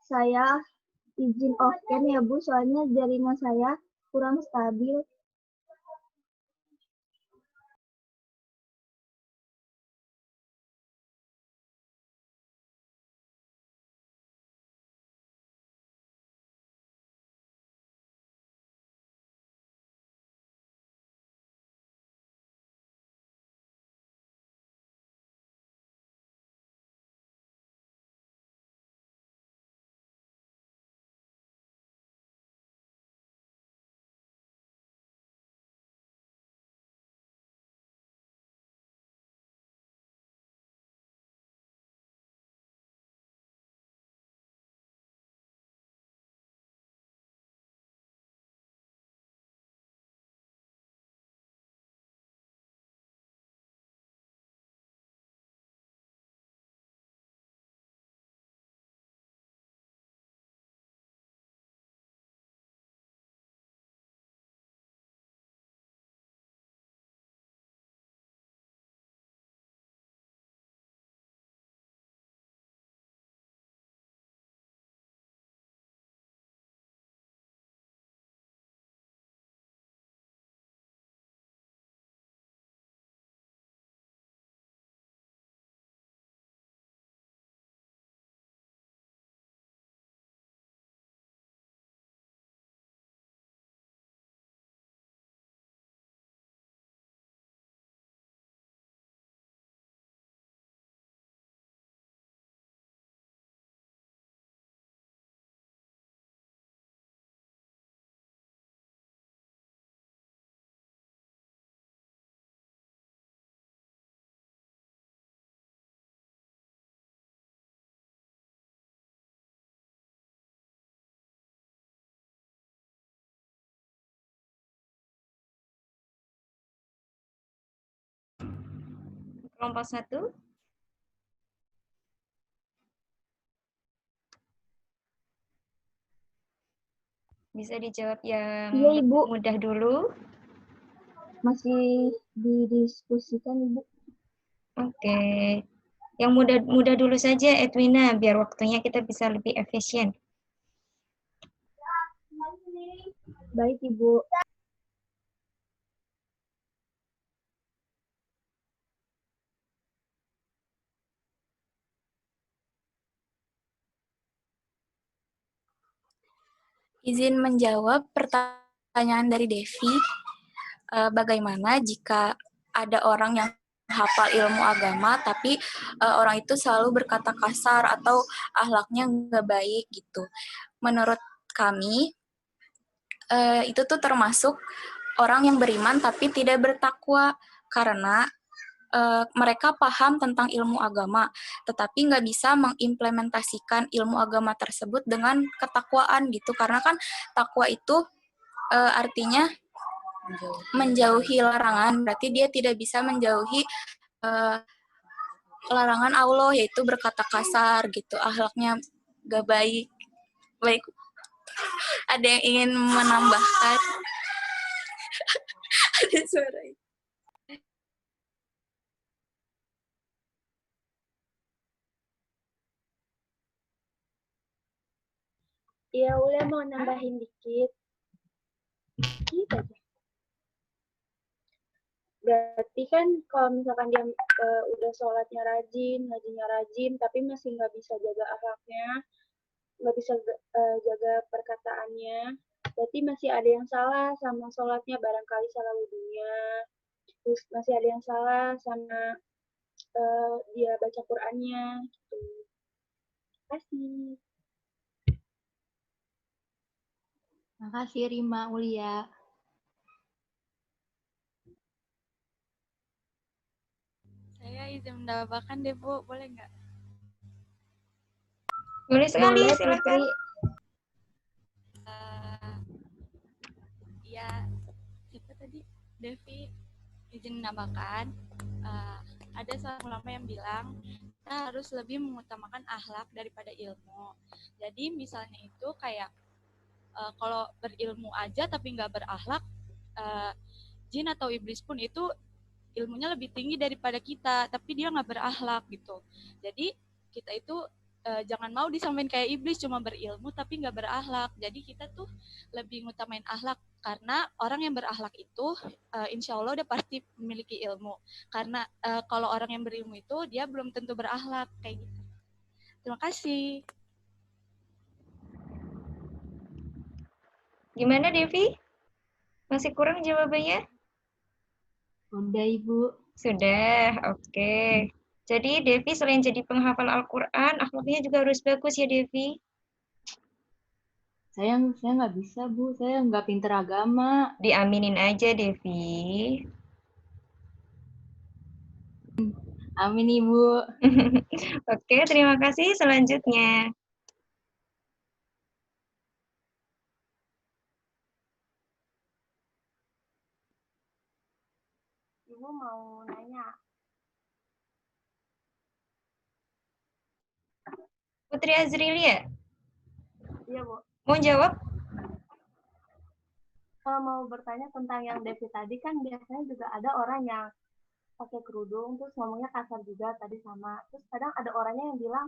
Saya izin off cam ya, Bu. Soalnya jaringan saya kurang stabil. Kelompok 1. Bisa dijawab yang Iya, Ibu. mudah dulu. Masih didiskusikan, Ibu. Oke. Yang mudah-mudah dulu saja, Edwina, biar waktunya kita bisa lebih efisien. Baik, Ibu. Izin menjawab pertanyaan dari Devi. Bagaimana jika ada orang yang hafal ilmu agama, tapi orang itu selalu berkata kasar atau akhlaknya nggak baik gitu. Menurut kami, itu tuh termasuk orang yang beriman tapi tidak bertakwa, karena mereka paham tentang ilmu agama, tetapi nggak bisa mengimplementasikan ilmu agama tersebut dengan ketakwaan gitu, karena kan takwa itu artinya menjauhi larangan, berarti dia tidak bisa menjauhi larangan Allah, yaitu berkata kasar gitu, akhlaknya gak baik. Baik, ada yang ingin menambahkan? Ada suara itu. Iya, Ulia mau nambahin dikit. Dikit aja. Berarti kan kalau misalkan dia udah sholatnya rajin, ngajinya rajin, tapi masih nggak bisa jaga akhlaknya, nggak bisa jaga perkataannya, berarti masih ada yang salah sama sholatnya, barangkali salah wudunya, terus masih ada yang salah sama dia baca Qur'annya, gitu. Terima kasih. Makasih Rima Ulia. Saya izin menambahkan deh Bu, boleh nggak? Boleh sekali, Boleh, silakan. Ya, siapa tadi? Devi izin menambahkan. Ada seorang ulama yang bilang kita harus lebih mengutamakan akhlak daripada ilmu. Jadi misalnya itu kayak kalau berilmu aja tapi nggak berakhlak, jin atau iblis pun itu ilmunya lebih tinggi daripada kita, tapi dia nggak berakhlak gitu. Jadi kita itu jangan mau disamain kayak iblis, cuma berilmu tapi nggak berakhlak. Jadi kita tuh lebih ngutamain akhlak, karena orang yang berakhlak itu insya Allah udah pasti memiliki ilmu. Karena kalau orang yang berilmu itu dia belum tentu berakhlak kayak gitu. Terima kasih. Gimana Devi? Masih kurang jawabannya? Udah, Ibu. Sudah, oke. Jadi Devi selain jadi penghafal Al-Quran, akhlaknya juga harus bagus ya Devi? Saya nggak bisa, Bu. Saya nggak pinter agama. Diaminin aja Devi. Amin, Ibu. Oke, terima kasih. Selanjutnya. Ibu mau nanya. Putri Azrilia, Iya, Bu. mau jawab? Kalau mau bertanya tentang yang Devi tadi, kan biasanya juga ada orang yang pakai kerudung, terus ngomongnya kasar juga tadi sama. Terus kadang ada orangnya yang bilang,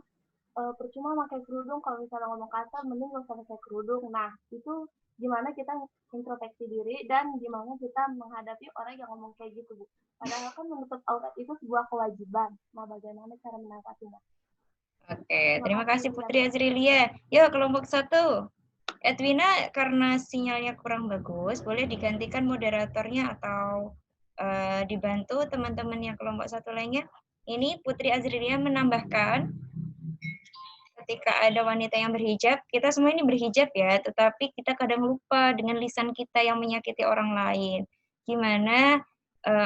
percuma pakai kerudung, kalau misalnya ngomong kasar, mending gak usah pakai kerudung. Nah, itu gimana kita introspeksi diri dan gimana kita menghadapi orang yang ngomong kayak gitu, Bu. Padahal kan menutup aurat itu sebuah kewajiban. Nah, bagaimana cara menanggapinya? Oke, terima kasih Putri Azrilia. Yuk, kelompok 1. Edwina, karena sinyalnya kurang bagus, boleh digantikan moderatornya atau dibantu teman-teman yang kelompok 1 lainnya. Ini Putri Azrilia menambahkan, ketika ada wanita yang berhijab, kita semua ini berhijab ya, tetapi kita kadang lupa dengan lisan kita yang menyakiti orang lain. Gimana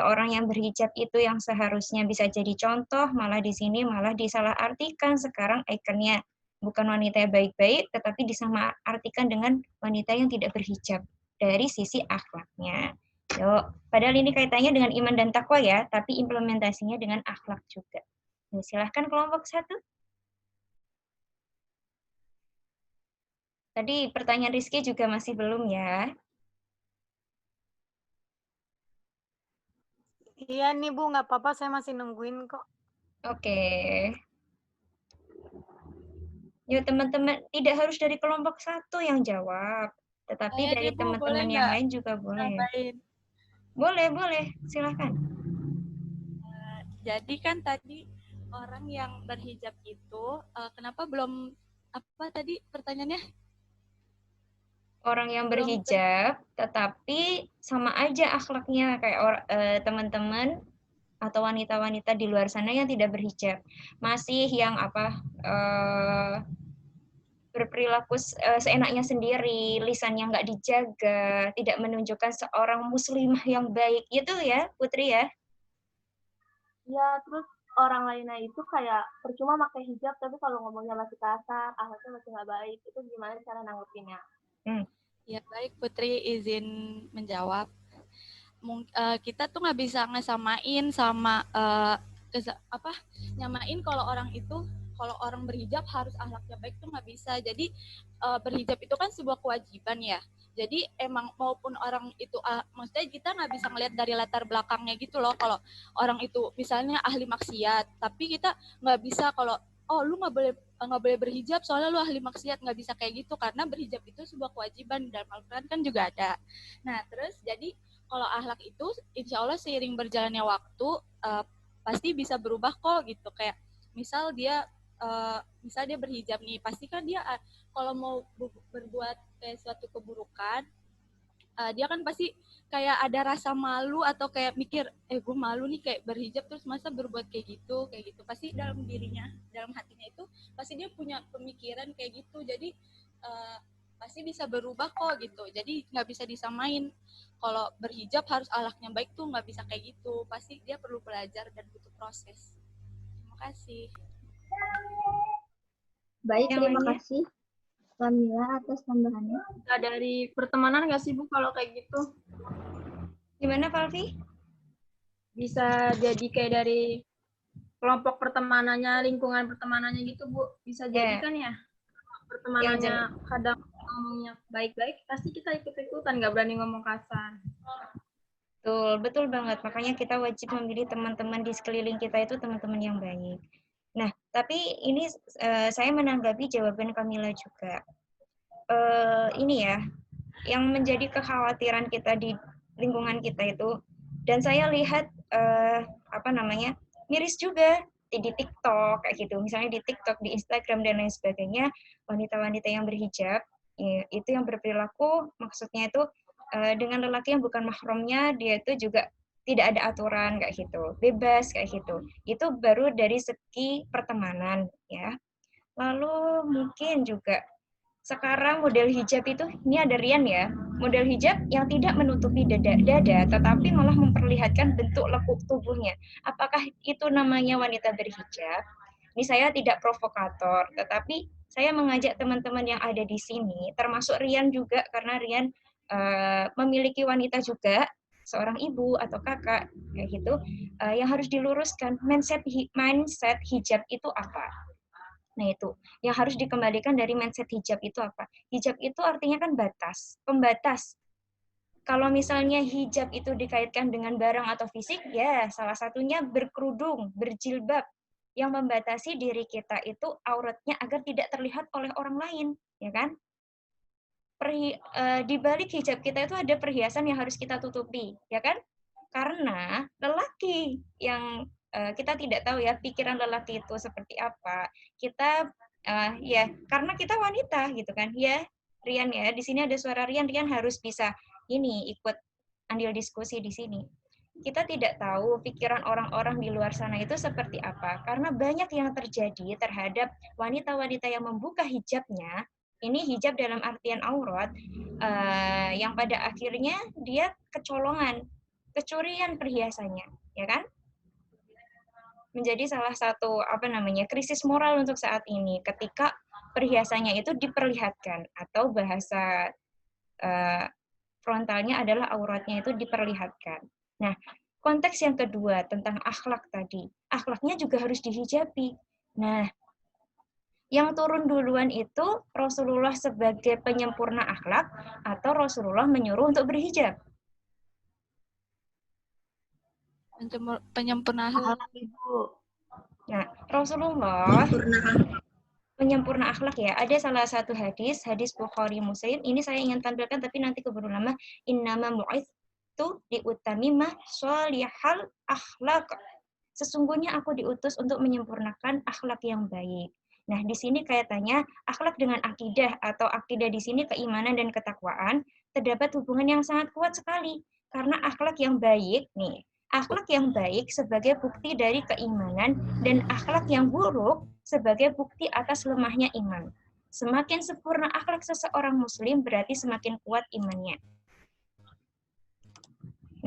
orang yang berhijab itu yang seharusnya bisa jadi contoh, malah di sini malah disalahartikan sekarang ikonnya. Bukan wanita yang baik-baik, tetapi disamaartikan dengan wanita yang tidak berhijab dari sisi akhlaknya. Yuk, padahal ini kaitannya dengan iman dan takwa ya, tapi implementasinya dengan akhlak juga. Nah, silahkan kelompok 1. Tadi pertanyaan Rizky juga masih belum ya. Iya nih Bu, nggak apa-apa, saya masih nungguin kok. Oke. Yuk teman-teman, tidak harus dari kelompok 1 yang jawab, tetapi dari teman-teman yang lain juga boleh. Boleh, silahkan. Jadi kan tadi orang yang berhijab itu, kenapa belum, apa tadi pertanyaannya? Orang yang berhijab, tetapi sama aja akhlaknya kayak teman-teman atau wanita-wanita di luar sana yang tidak berhijab. Masih yang berperilaku seenaknya sendiri, lisannya nggak dijaga, tidak menunjukkan seorang muslimah yang baik. Gitu ya, Putri ya? Ya, terus orang lainnya itu kayak percuma pakai hijab, tapi kalau ngomongnya masih kasar, akhlaknya masih nggak baik. Itu gimana cara nanggepinnya? Ya baik Putri, izin menjawab. Kita tuh nggak bisa ngesamain sama nyamain kalau orang itu, kalau orang berhijab harus akhlaknya baik tuh nggak bisa. Jadi berhijab itu kan sebuah kewajiban ya. Jadi emang maupun orang itu, maksudnya kita nggak bisa ngelihat dari latar belakangnya gitu loh. Kalau orang itu misalnya ahli maksiat, tapi kita nggak bisa kalau lu nggak boleh berhijab soalnya lu ahli maksiat, nggak bisa kayak gitu, karena berhijab itu sebuah kewajiban, dalam Al-Quran kan juga ada. Nah terus jadi kalau akhlak itu insya Allah seiring berjalannya waktu pasti bisa berubah kok gitu. Kayak misal dia berhijab nih, pasti kan dia kalau mau berbuat kayak suatu keburukan, dia kan pasti kayak ada rasa malu atau kayak mikir, gue malu nih kayak berhijab terus masa berbuat kayak gitu. Pasti dalam dirinya, dalam hatinya itu pasti dia punya pemikiran kayak gitu. Jadi pasti bisa berubah kok gitu. Jadi nggak bisa disamain. Kalau berhijab harus akhlaknya baik tuh nggak bisa kayak gitu. Pasti dia perlu belajar dan butuh proses. Terima kasih. Baik, terima kasih Kamila atas tambahannya. Nah, dari pertemanan nggak sih Bu kalau kayak gitu? Gimana Valvi? Bisa jadi kayak dari kelompok pertemanannya, lingkungan pertemanannya gitu Bu. Bisa jadi kan ya? Pertemanannya kadang ngomongnya baik-baik, pasti kita ikut-ikutan, nggak berani ngomong kasar. Betul banget. Makanya kita wajib memilih teman-teman di sekeliling kita itu teman-teman yang baik. Nah, Tapi ini saya menanggapi jawaban Kamila juga. Ini ya, yang menjadi kekhawatiran kita di lingkungan kita itu, dan saya lihat miris juga di TikTok kayak gitu, misalnya di TikTok, di Instagram dan lain sebagainya, wanita-wanita yang berhijab itu yang berperilaku, maksudnya itu dengan lelaki yang bukan mahramnya, dia itu juga tidak ada aturan kayak gitu, bebas kayak gitu. Itu baru dari segi pertemanan ya. Lalu mungkin juga sekarang model hijab itu, ini ada Rian ya, model hijab yang tidak menutupi dada, tetapi malah memperlihatkan bentuk lekuk tubuhnya. Apakah itu namanya wanita berhijab? Ini saya tidak provokator, tetapi saya mengajak teman-teman yang ada di sini, termasuk Rian juga, karena Rian memiliki wanita juga, seorang ibu atau kakak, kayak gitu, yang harus diluruskan, mindset hijab itu apa? Nah itu, yang harus dikembalikan dari mindset hijab itu apa? Hijab itu artinya kan batas, pembatas. Kalau misalnya hijab itu dikaitkan dengan barang atau fisik, ya salah satunya berkerudung, berjilbab, yang membatasi diri kita itu auratnya agar tidak terlihat oleh orang lain, ya kan? Di balik hijab kita itu ada perhiasan yang harus kita tutupi, ya kan? Karena lelaki yang kita tidak tahu ya pikiran lelaki itu seperti apa. Kita ya karena kita wanita gitu kan. Ya, Rian ya, di sini ada suara Rian harus bisa ini ikut andil diskusi di sini. Kita tidak tahu pikiran orang-orang di luar sana itu seperti apa, karena banyak yang terjadi terhadap wanita-wanita yang membuka hijabnya. Ini hijab dalam artian aurat, yang pada akhirnya dia kecolongan, kecurian perhiasannya, ya kan? Menjadi salah satu krisis moral untuk saat ini ketika perhiasannya itu diperlihatkan, atau bahasa frontalnya adalah auratnya itu diperlihatkan. Nah, konteks yang kedua tentang akhlak tadi, akhlaknya juga harus dihijabi. Nah, yang turun duluan itu Rasulullah sebagai penyempurna akhlak atau Rasulullah menyuruh untuk berhijab? Penyempurna akhlak, Ibu. Nah, Rasulullah penyempurna akhlak ya. Ada salah satu hadis Bukhari Muslim. Ini saya ingin tampilkan tapi nanti keburu lama. Innama mu'itsu liutamima sholihal akhlaq. Sesungguhnya aku diutus untuk menyempurnakan akhlak yang baik. Nah, di sini kaitannya akhlak dengan akidah, atau akidah di sini keimanan dan ketakwaan, terdapat hubungan yang sangat kuat sekali. Karena akhlak yang baik nih, akhlak yang baik sebagai bukti dari keimanan, dan akhlak yang buruk sebagai bukti atas lemahnya iman. Semakin sempurna akhlak seseorang muslim, berarti semakin kuat imannya.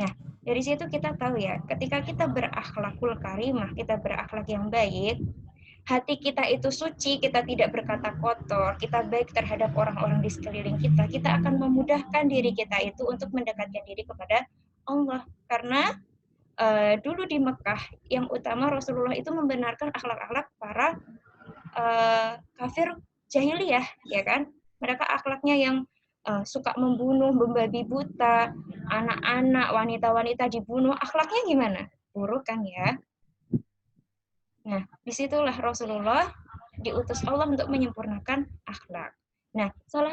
Nah, dari situ kita tahu ya, ketika kita berakhlakul karimah, kita berakhlak yang baik, hati kita itu suci, kita tidak berkata kotor, kita baik terhadap orang-orang di sekeliling kita, kita akan memudahkan diri kita itu untuk mendekatkan diri kepada Allah. Karena dulu di Mekah, yang utama Rasulullah itu membenarkan akhlak-akhlak para kafir jahiliyah, ya kan? Mereka akhlaknya yang suka membunuh, membabi buta, anak-anak, wanita-wanita dibunuh, akhlaknya gimana? Buruk kan ya? Nah, disitulah Rasulullah diutus Allah untuk menyempurnakan akhlak. Nah, salah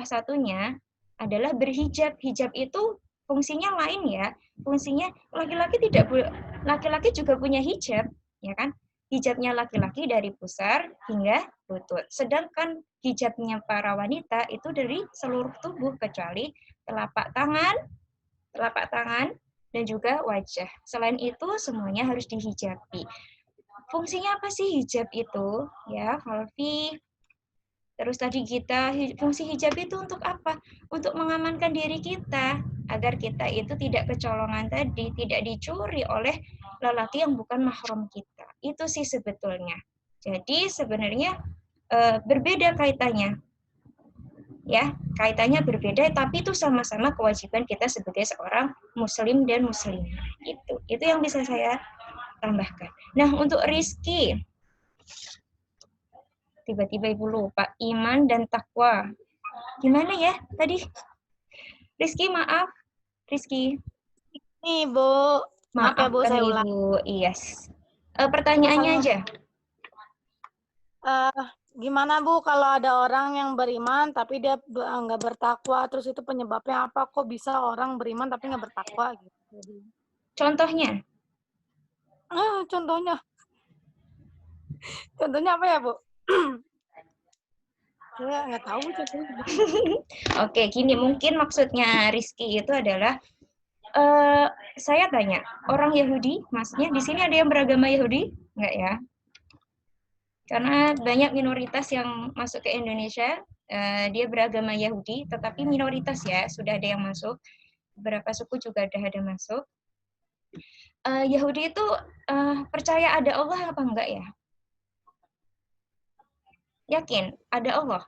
satunya adalah berhijab. Hijab itu fungsinya lain ya. Fungsinya laki-laki juga punya hijab, ya kan? Hijabnya laki-laki dari pusar hingga lutut. Sedangkan hijabnya para wanita itu dari seluruh tubuh kecuali telapak tangan dan juga wajah. Selain itu semuanya harus dihijabi. Fungsinya apa sih hijab itu? Ya, Valvi. Terus tadi fungsi hijab itu untuk apa? Untuk mengamankan diri kita agar kita itu tidak kecolongan tadi, tidak dicuri oleh lelaki yang bukan mahram kita. Itu sih sebetulnya. Jadi sebenarnya berbeda kaitannya. Ya, kaitannya berbeda, tapi itu sama-sama kewajiban kita sebagai seorang muslim dan muslimah. Itu yang bisa saya tambahkan. Nah, untuk Rizky, tiba-tiba Ibu lupa, iman dan takwa. Gimana ya tadi? Rizky, maaf. Rizky. Nih, Bu. Maaf ya, Bu, saya ulang. Ibu. Yes. Pertanyaannya aja. Gimana Bu kalau ada orang yang beriman tapi dia nggak bertakwa, terus itu penyebabnya apa? Kok bisa orang beriman tapi nggak bertakwa gitu? Contohnya? Contohnya apa ya Bu? Saya nggak tahu contohnya. Oke, gini mungkin maksudnya Rizky itu adalah saya tanya, orang Yahudi, maksudnya di sini ada yang beragama Yahudi? Enggak ya? Karena banyak minoritas yang masuk ke Indonesia, dia beragama Yahudi, tetapi minoritas ya, sudah ada yang masuk. Beberapa suku juga ada masuk. Yahudi itu percaya ada Allah apa enggak ya? Yakin ada Allah?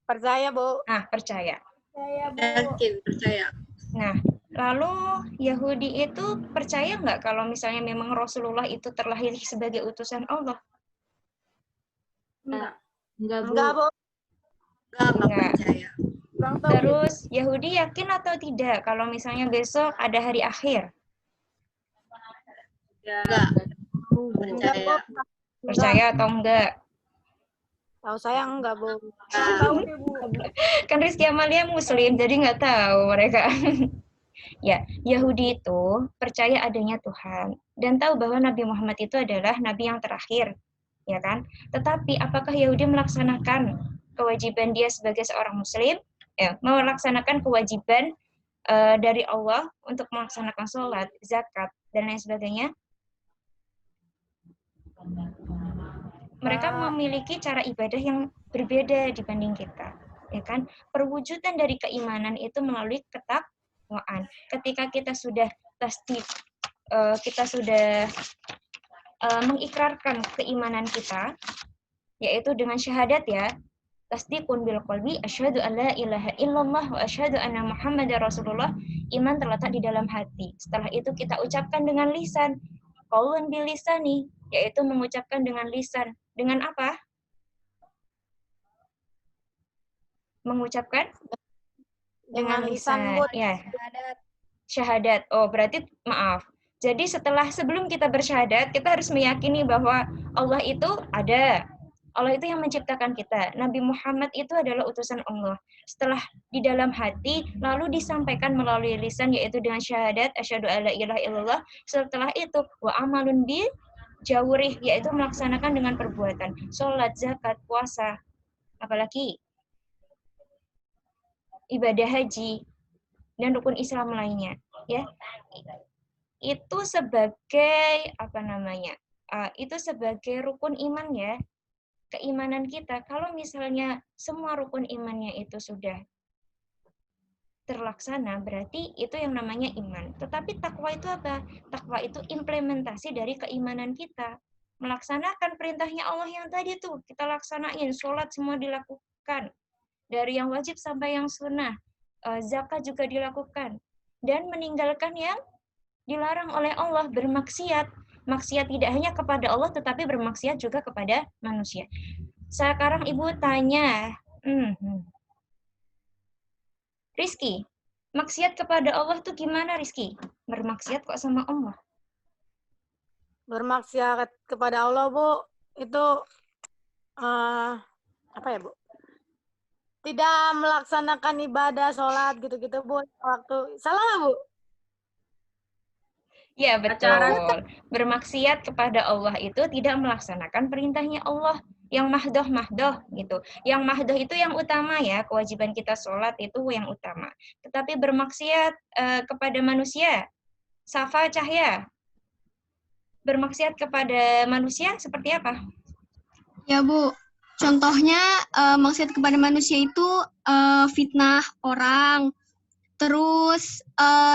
Percaya, Bu. Nah, percaya. Percaya, Bu. Yakin, percaya. Nah, lalu Yahudi itu percaya nggak kalau misalnya memang Rasulullah itu terlahir sebagai utusan Allah? Enggak, Bu. Enggak, Bu. Enggak. Percaya. Terus Yahudi yakin atau tidak kalau misalnya besok ada hari akhir? Enggak. Percaya. Percaya atau enggak? Tahu saya enggak, Bu. Tahu deh, Bu. Kan Rizky Amalia Muslim, jadi nggak tahu mereka. Ya, Yahudi itu percaya adanya Tuhan dan tahu bahwa Nabi Muhammad itu adalah Nabi yang terakhir, ya kan? Tetapi apakah Yahudi melaksanakan kewajiban dia sebagai seorang Muslim? Melaksanakan kewajiban dari Allah untuk melaksanakan sholat, zakat, dan lain sebagainya? Mereka memiliki cara ibadah yang berbeda dibanding kita, ya kan? Perwujudan dari keimanan itu melalui ketakwaan. Ketika kita sudah tasdik, kita sudah mengikrarkan keimanan kita, yaitu dengan syahadat ya, tasdiqun bil qalbi, asyhadu an la ilaha illallah wa asyhadu anna Muhammadar Rasulullah, iman terletak di dalam hati. Setelah itu kita ucapkan dengan lisan, qaulun bil lisani, yaitu mengucapkan dengan lisan. Dengan apa? Mengucapkan dengan lisan. Ya. Syahadat. Oh, berarti maaf. Jadi sebelum kita bersyahadat, kita harus meyakini bahwa Allah itu ada. Allah itu yang menciptakan kita. Nabi Muhammad itu adalah utusan Allah. Setelah di dalam hati, lalu disampaikan melalui lisan, yaitu dengan syahadat, asyhadu alla ilaha illallah. Setelah itu, wa amalun bil jawrih, yaitu melaksanakan dengan perbuatan. Sholat, zakat, puasa, apalagi ibadah haji, dan rukun Islam lainnya. Ya, itu sebagai itu sebagai rukun iman ya, keimanan kita. Kalau misalnya semua rukun imannya itu sudah terlaksana, berarti itu yang namanya iman. Tetapi takwa itu apa? Takwa itu implementasi dari keimanan kita. Melaksanakan perintahnya Allah yang tadi tuh, kita laksanain, sholat semua dilakukan. Dari yang wajib sampai yang sunnah. Zakat juga dilakukan. Dan meninggalkan yang dilarang oleh Allah, bermaksiat. Maksiat tidak hanya kepada Allah, tetapi bermaksiat juga kepada manusia. Sekarang Ibu tanya, Rizky, maksiat kepada Allah tuh gimana, Rizky? Bermaksiat kok sama Allah? Bermaksiat kepada Allah, Bu, itu apa ya, Bu? Tidak melaksanakan ibadah, sholat, gitu-gitu, Bu. Waktu salah nggak, Bu? Ya, betul. Bermaksiat kepada Allah itu tidak melaksanakan perintahnya Allah. Yang mahdoh gitu. Yang mahdoh itu yang utama ya, kewajiban kita sholat itu yang utama. Tetapi bermaksiat kepada manusia, Safa Cahya, bermaksiat kepada manusia seperti apa? Ya Bu, contohnya maksiat kepada manusia itu fitnah orang, terus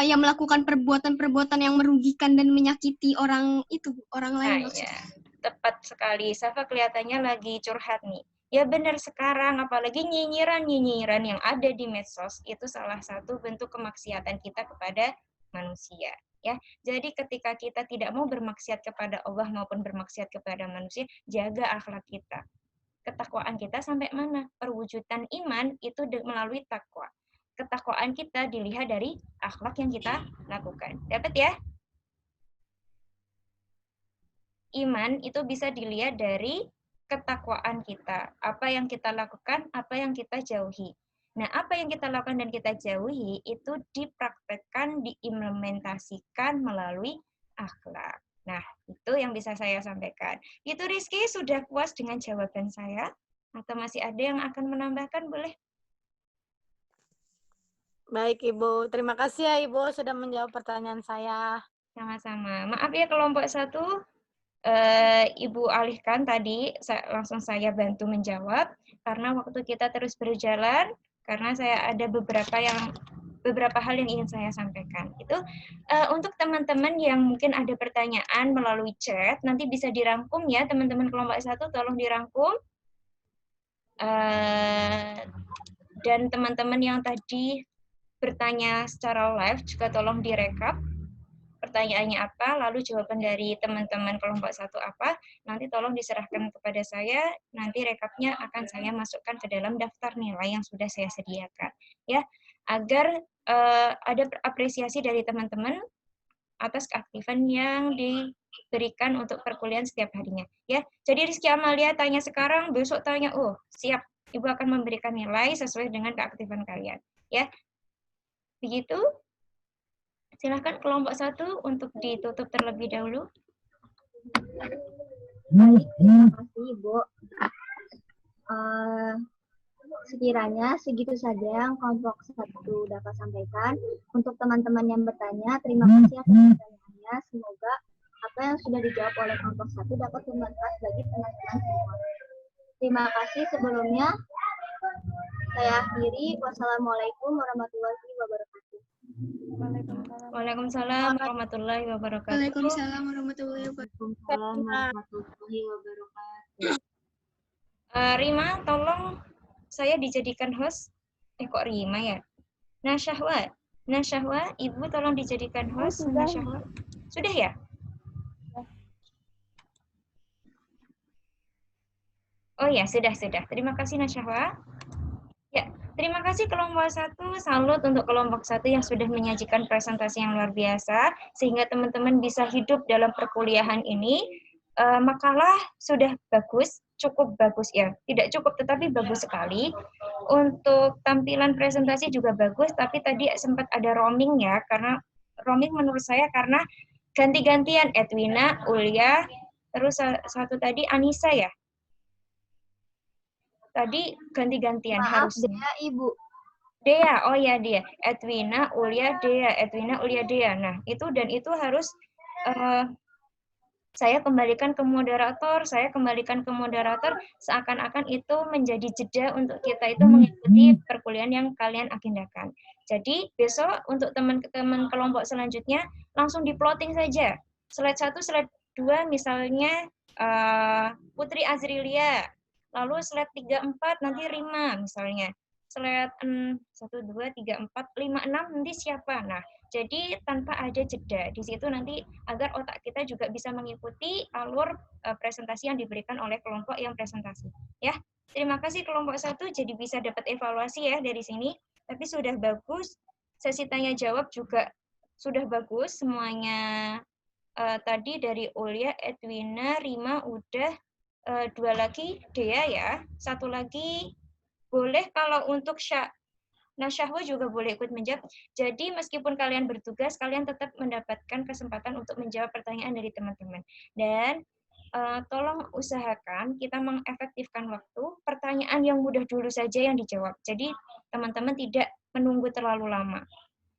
yang melakukan perbuatan-perbuatan yang merugikan dan menyakiti orang lain. Ya. Tepat sekali. Safa kelihatannya lagi curhat nih. Ya benar, sekarang apalagi nyinyiran yang ada di medsos itu salah satu bentuk kemaksiatan kita kepada manusia. Ya, jadi ketika kita tidak mau bermaksiat kepada Allah maupun bermaksiat kepada manusia, jaga akhlak kita. Ketakwaan kita sampai mana? Perwujudan iman itu melalui takwa. Ketakwaan kita dilihat dari akhlak yang kita lakukan. Dapat ya? Iman itu bisa dilihat dari ketakwaan kita. Apa yang kita lakukan, apa yang kita jauhi. Nah, apa yang kita lakukan dan kita jauhi itu dipraktekkan, diimplementasikan melalui akhlak. Nah, itu yang bisa saya sampaikan. Itu Rizky, sudah puas dengan jawaban saya? Atau masih ada yang akan menambahkan, boleh? Baik, Ibu. Terima kasih ya, Ibu, sudah menjawab pertanyaan saya. Sama-sama. Maaf ya, kelompok 1, Ibu alihkan tadi, langsung saya bantu menjawab, karena waktu kita terus berjalan, karena saya ada beberapa hal yang ingin saya sampaikan. Itu untuk teman-teman yang mungkin ada pertanyaan melalui chat, nanti bisa dirangkum ya, teman-teman kelompok 1, tolong dirangkum. Dan teman-teman yang tadi bertanya secara live juga tolong direkap pertanyaannya apa, lalu jawaban dari teman-teman kelompok 1 apa, nanti tolong diserahkan kepada saya, nanti rekapnya akan saya masukkan ke dalam daftar nilai yang sudah saya sediakan, ya, agar ada apresiasi dari teman-teman atas keaktifan yang diberikan untuk perkuliahan setiap harinya, ya. Jadi Rizky Amalia tanya sekarang, besok tanya, oh siap, Ibu akan memberikan nilai sesuai dengan keaktifan kalian, ya. Begitu. Silakan kelompok 1 untuk ditutup terlebih dahulu. Baik, terima kasih Ibu. Sekiranya segitu saja yang kelompok 1 dapat sampaikan. Untuk teman-teman yang bertanya, terima kasih atas pertanyaannya. Semoga apa yang sudah dijawab oleh kelompok 1 dapat bermanfaat bagi teman-teman semua. Terima kasih sebelumnya. Saya akhiri. Wassalamualaikum warahmatullahi wabarakatuh. Waalaikumsalam warahmatullahi wabarakatuh. Waalaikumsalam warahmatullahi wabarakatuh. Rima, tolong saya dijadikan host. Kok Rima ya? Nasyahwa, Ibu tolong dijadikan host. Nasyahwa. Sudah ya? Oh ya, sudah. Terima kasih Nasyahwa. Ya, terima kasih kelompok 1, salut untuk kelompok 1 yang sudah menyajikan presentasi yang luar biasa, sehingga teman-teman bisa hidup dalam perkuliahan ini. Makalah sudah bagus, cukup bagus ya, tidak cukup tetapi bagus sekali. Untuk tampilan presentasi juga bagus, tapi tadi sempat ada roaming ya, karena roaming menurut saya karena ganti-gantian Edwina, Ulia, terus satu tadi Anissa ya. Tadi ganti-gantian harusnya. Dea, Ibu. Dea, oh ya Dea. Edwina, Ulia, Dea. Edwina, Ulia, Dea. Nah, itu harus saya kembalikan ke moderator, seakan-akan itu menjadi jeda untuk kita itu mengikuti perkuliahan yang kalian agendakan. Jadi, besok untuk teman-teman kelompok selanjutnya, langsung di-plotting saja. Slide 1, slide 2, misalnya Putri Azrilia. Lalu slide 3-4 nanti Rima misalnya. Slide 1, 2, 3, 4, 5, 6 nanti siapa. Nah, jadi tanpa ada jeda. Di situ nanti agar otak kita juga bisa mengikuti alur presentasi yang diberikan oleh kelompok yang presentasi. Ya, terima kasih kelompok 1 jadi bisa dapat evaluasi ya dari sini. Tapi sudah bagus. Sesi tanya jawab juga sudah bagus semuanya. Tadi dari Ulia, Edwina, Rima udah. 2 lagi Dea ya, 1 lagi boleh kalau untuk Nasyahwa juga boleh ikut menjawab. Jadi meskipun kalian bertugas, kalian tetap mendapatkan kesempatan untuk menjawab pertanyaan dari teman-teman. Dan tolong usahakan kita mengefektifkan waktu, pertanyaan yang mudah dulu saja yang dijawab. Jadi teman-teman tidak menunggu terlalu lama.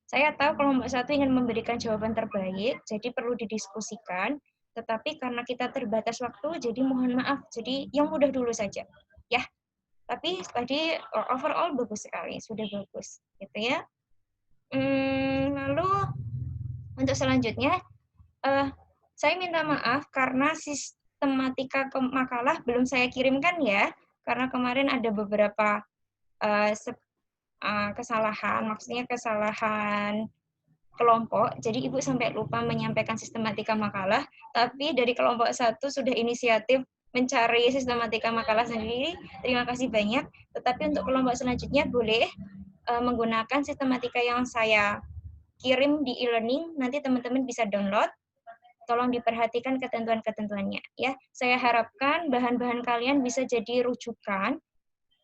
Saya tahu kelompok 1 ingin memberikan jawaban terbaik, jadi perlu didiskusikan. Tetapi karena kita terbatas waktu, jadi mohon maaf. Jadi yang mudah dulu saja, ya. Tapi tadi overall bagus sekali, sudah bagus, gitu ya. Lalu untuk selanjutnya, saya minta maaf karena sistematika makalah belum saya kirimkan ya, karena kemarin ada beberapa kesalahan, maksudnya kesalahan kelompok, jadi Ibu sampai lupa menyampaikan sistematika makalah, tapi dari kelompok 1 sudah inisiatif mencari sistematika makalah sendiri, terima kasih banyak, tetapi untuk kelompok selanjutnya boleh menggunakan sistematika yang saya kirim di e-learning, nanti teman-teman bisa download, tolong diperhatikan ketentuan-ketentuannya ya. Saya harapkan bahan-bahan kalian bisa jadi rujukan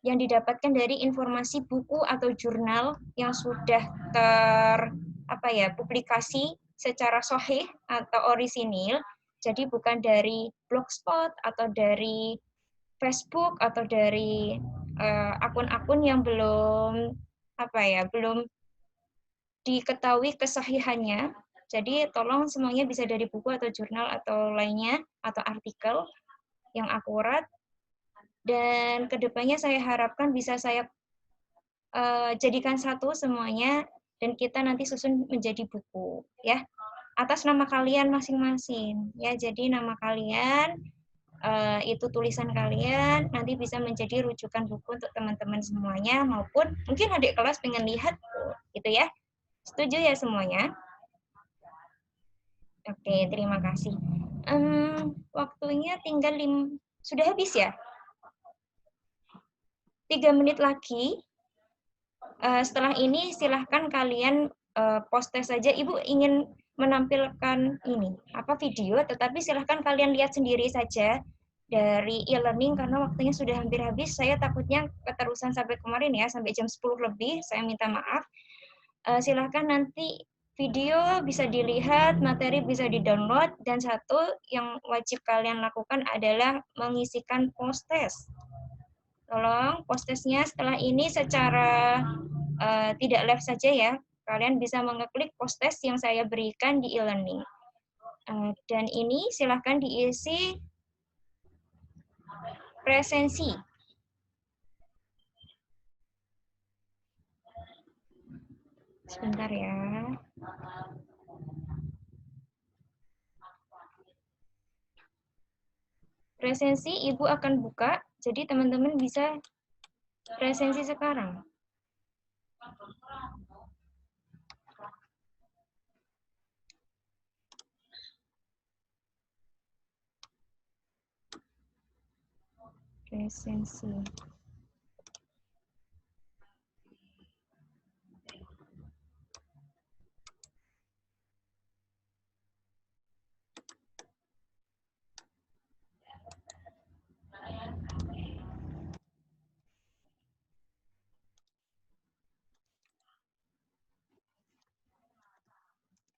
yang didapatkan dari informasi buku atau jurnal yang sudah publikasi secara sahih atau orisinil. Jadi bukan dari blogspot atau dari Facebook atau dari akun-akun yang belum diketahui kesahihannya. Jadi tolong semuanya bisa dari buku atau jurnal atau lainnya atau artikel yang akurat. Dan kedepannya saya harapkan bisa saya jadikan satu semuanya dan kita nanti susun menjadi buku ya atas nama kalian masing-masing ya. Jadi nama kalian itu tulisan kalian nanti bisa menjadi rujukan buku untuk teman-teman semuanya maupun mungkin adik kelas pengen lihat gitu ya. Setuju ya semuanya? Oke, terima kasih. Waktunya tinggal sudah habis ya? 3 menit lagi. Setelah ini silahkan kalian post saja. Ibu ingin menampilkan video, tetapi silahkan kalian lihat sendiri saja dari e-learning karena waktunya sudah hampir habis. Saya takutnya keterusan sampai kemarin ya, sampai jam 10 lebih. Saya minta maaf. Silahkan nanti video bisa dilihat, materi bisa di-download, dan satu yang wajib kalian lakukan adalah mengisikan post-test. Tolong post-testnya setelah ini secara tidak live saja ya. Kalian bisa mengeklik post-test yang saya berikan di e-learning. Dan ini silahkan diisi presensi. Sebentar ya. Presensi Ibu akan buka, jadi teman-teman bisa presensi sekarang. Presensi.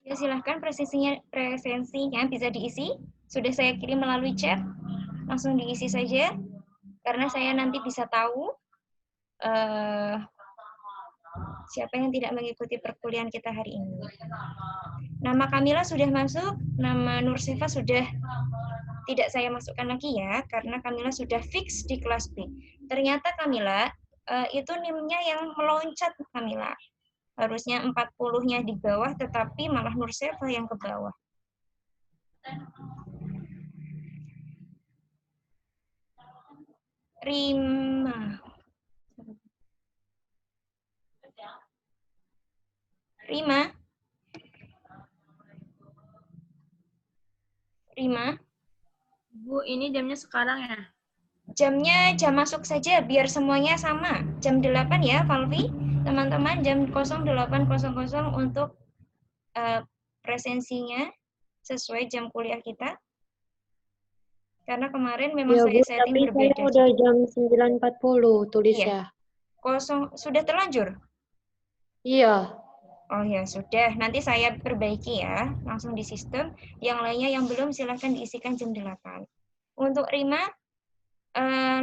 Ya, silahkan presensinya bisa diisi. Sudah saya kirim melalui chat. Langsung diisi saja. Karena saya nanti bisa tahu siapa yang tidak mengikuti perkuliahan kita hari ini. Nama Kamila sudah masuk, nama Nursefa sudah tidak saya masukkan lagi ya, karena Kamila sudah fix di kelas B. Ternyata Kamila, itu NIM-nya yang meloncat Kamila. Harusnya 40-nya di bawah, tetapi malah Nursefa yang ke bawah. Rima. Rima? Rima? Bu, ini jamnya sekarang ya? Jamnya jam masuk saja, biar semuanya sama. Jam 8 ya, Valvi. Teman-teman, jam 08.00 untuk presensinya sesuai jam kuliah kita. Karena kemarin memang ya, saya Bu, setting tapi berbeda. saya udah jam 9.40 tulis Iya. ya. Sudah terlanjur? Iya. Oh ya, sudah. Nanti saya perbaiki ya, langsung di sistem. Yang lainnya yang belum silahkan diisikan jam 8. Untuk Rima,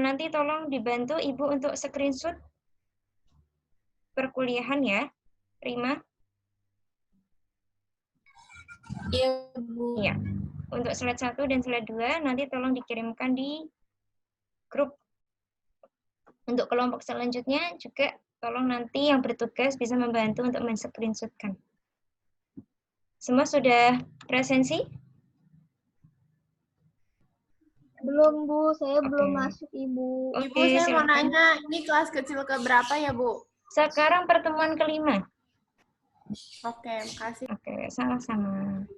nanti tolong dibantu Ibu untuk screenshot perkuliahan ya, Rima. Iya, Bu. Iya. Untuk slide 1 dan slide 2 nanti tolong dikirimkan di grup. Untuk kelompok selanjutnya juga tolong nanti yang bertugas bisa membantu untuk men-screenshotkan. Semua sudah presensi? Belum, Bu. Saya belum masuk, Ibu. Ibu, saya mau nanya, ini kelas kecil ke berapa ya, Bu? Sekarang pertemuan ke-5. Oke, makasih. Oke, sama-sama.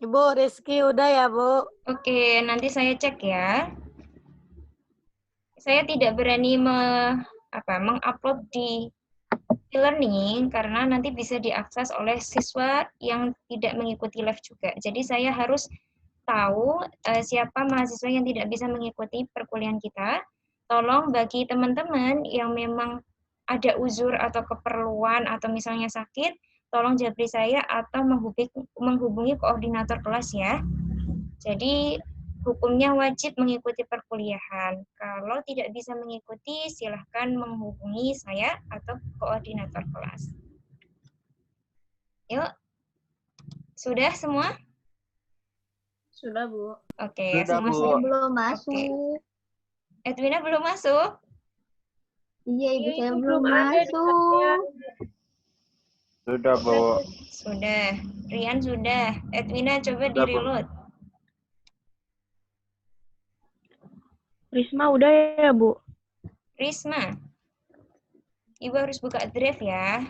Ibu, Rizky udah ya, Bu? Oke, nanti saya cek ya. saya tidak berani mengupload di e-learning karena nanti bisa diakses oleh siswa yang tidak mengikuti live juga. Jadi saya harus tahu siapa mahasiswa yang tidak bisa mengikuti perkuliahan kita. Tolong bagi teman-teman yang memang ada uzur atau keperluan atau misalnya sakit, tolong japri saya atau menghubungi koordinator kelas ya. Jadi hukumnya wajib mengikuti perkuliahan. Kalau tidak bisa mengikuti, silahkan menghubungi saya atau koordinator kelas. Yuk, sudah semua? Sudah, Bu. Oke, Sudah, semua Bu. sudah. Belum masuk. Oke. Edwina belum masuk? Iya, Ibu, saya Ibu belum belum ada di masuk. Sudah, Bu. Sudah. Rian sudah. Edwina coba Sudah, Bu. di-reload. Risma udah ya, Bu? Risma. Ibu harus buka drive ya.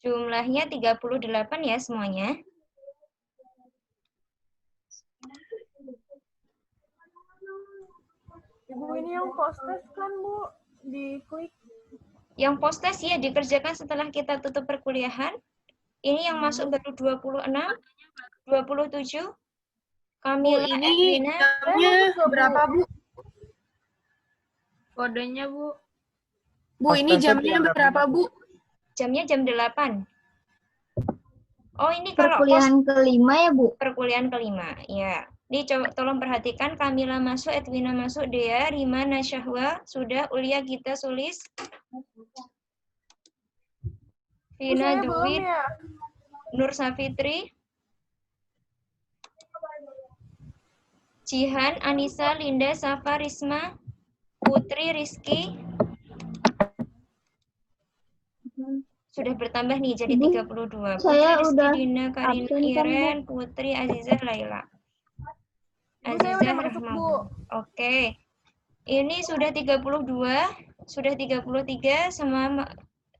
Jumlahnya 38 ya semuanya. Ibu, ini yang post-test kan, Bu? Diklik. Yang post-test ya dikerjakan setelah kita tutup perkuliahan. Ini yang masuk baru 26, 27. Kamila, ini Edwina. jamnya berapa, Bu? Kodenya, Bu. Bu, ini jamnya berapa, Bu? Jamnya jam 8. Oh, ini kalau Perkuliahan kelima ya, Bu? Perkuliahan kelima, ya. Ini coba tolong perhatikan, Kamila masuk, Edwina masuk, Dea, Rima, Nasyahwa, sudah, Ulia, Gita, Sulis, Vina, Dwi, Nur Safitri, Jihan, Anissa, Linda, Safa, Risma, Putri, Rizky. Sudah bertambah nih jadi 32. Putri, Saya Rizky, udah Dina, Karina, absen kan, Bu? Iren, Putri, Azizah, Laila. Azizah, Rahma. Oke. Ini sudah 32, sudah 33, semua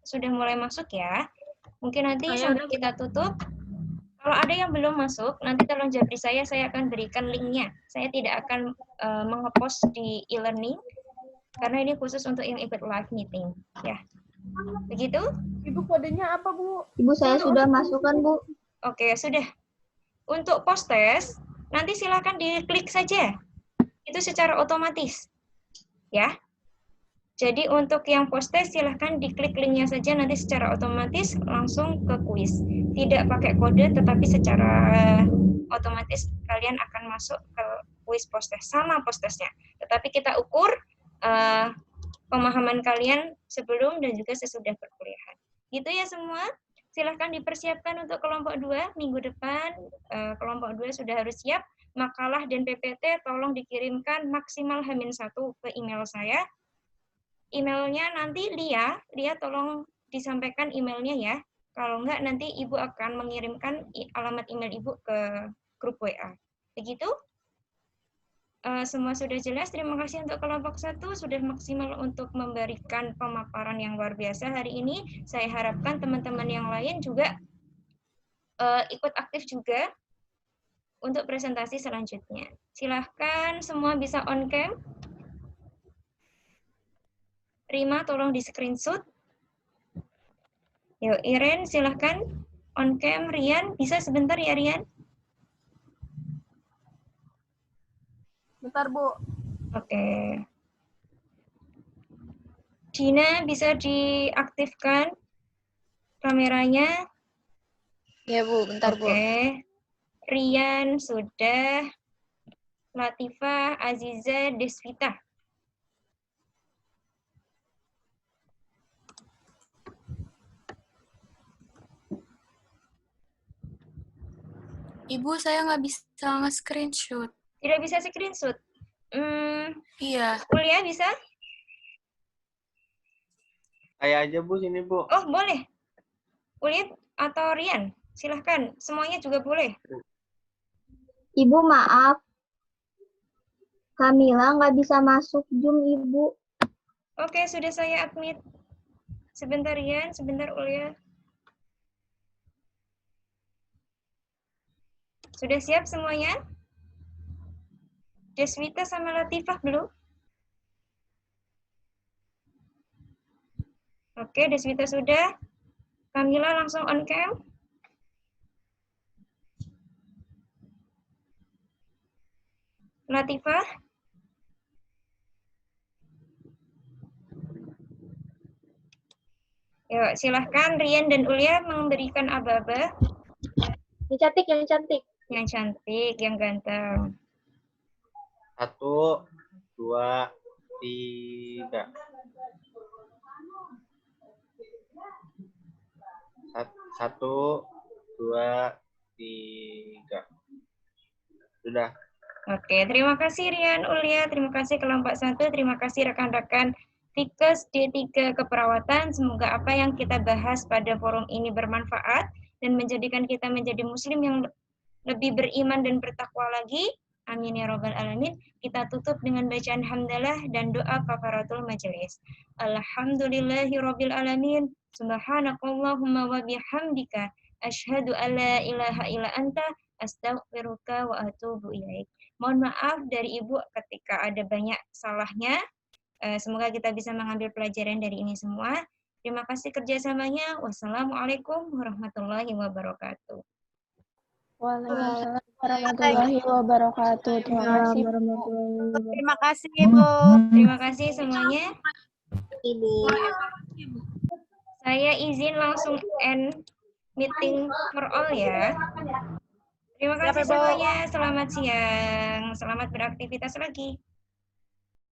sudah mulai masuk ya. Mungkin nanti sampai kita tutup. Kalau ada yang belum masuk, nanti tolong japri saya akan berikan linknya. Saya tidak akan menge-post di e-learning, karena ini khusus untuk yang ikut live meeting. Ya. Begitu? Ibu, kodenya apa, Bu? Ibu, saya sudah masukkan, Bu. Oke, sudah. Untuk post-test, nanti silakan diklik saja. Itu secara otomatis. Ya. Jadi untuk yang post-test silahkan diklik linknya saja, nanti secara otomatis langsung ke kuis. Tidak pakai kode, tetapi secara otomatis kalian akan masuk ke kuis post-test. Sama post-testnya. Tetapi kita ukur pemahaman kalian sebelum dan juga sesudah perkuliahan. Gitu ya semua. Silahkan dipersiapkan untuk kelompok 2 minggu depan. Kelompok 2 sudah harus siap. Makalah dan PPT tolong dikirimkan maksimal H-1 ke email saya. Emailnya nanti Lia tolong disampaikan emailnya ya. Kalau enggak nanti Ibu akan mengirimkan alamat email Ibu ke grup WA. Begitu? Semua sudah jelas. Terima kasih untuk kelompok 1 sudah maksimal untuk memberikan pemaparan yang luar biasa hari ini. Saya harapkan teman-teman yang lain juga ikut aktif juga untuk presentasi selanjutnya. Silahkan semua bisa on cam. Rima tolong di screenshot. Yuk, Iren silahkan on cam. Rian bisa sebentar ya Rian? Bentar, Bu. Oke. Dina bisa diaktifkan kameranya. Ya, Bu, bentar, Bu. Oke. Rian sudah. Latifah, Aziza, Desvita. Ibu, saya nggak bisa nge-screenshot. Tidak bisa screenshot? Iya. Kuliah bisa? Saya aja, Bu, sini, Bu. Oh, boleh. Kuliah atau Rian? Silahkan, semuanya juga boleh. Ibu maaf, Kamila nggak bisa masuk Zoom Ibu. Oke, sudah saya admit. Sebentar Rian, sebentar Ulia. Sudah siap semuanya? Deswita sama Latifah belum? Oke, Deswita sudah. Kamila langsung on cam. Latifah? Yuk, silahkan Rian dan Ulia memberikan aba-aba. Yang cantik, yang cantik. Yang cantik, yang ganteng. 1, 2, 3. 1, 2, 3. Sudah. Oke, terima kasih Rian, Ulia, terima kasih kelompok 1, terima kasih rekan-rekan Tikes D3 Keperawatan. Semoga apa yang kita bahas pada forum ini bermanfaat dan menjadikan kita menjadi muslim yang lebih beriman dan bertakwa lagi. Amin ya robbal alamin. Kita tutup dengan bacaan hamdalah dan doa kafaratul majelis. Alhamdulillahi robbil alamin. Subhanakallahumma wa bihamdika. Asyhadu an la ilaha illa anta. Astaghfiruka wa atubu ilaik. Mohon maaf dari Ibu ketika ada banyak salahnya. Semoga kita bisa mengambil pelajaran dari ini semua. Terima kasih kerjasamanya. Wassalamualaikum warahmatullahi wabarakatuh. Waalaikumsalam warahmatullahi wabarakatuh. Terima kasih. Terima kasih Ibu. Terima kasih semuanya. Ibu. Saya izin langsung end meeting for all ya. Terima kasih semuanya. Selamat siang. Selamat beraktivitas lagi.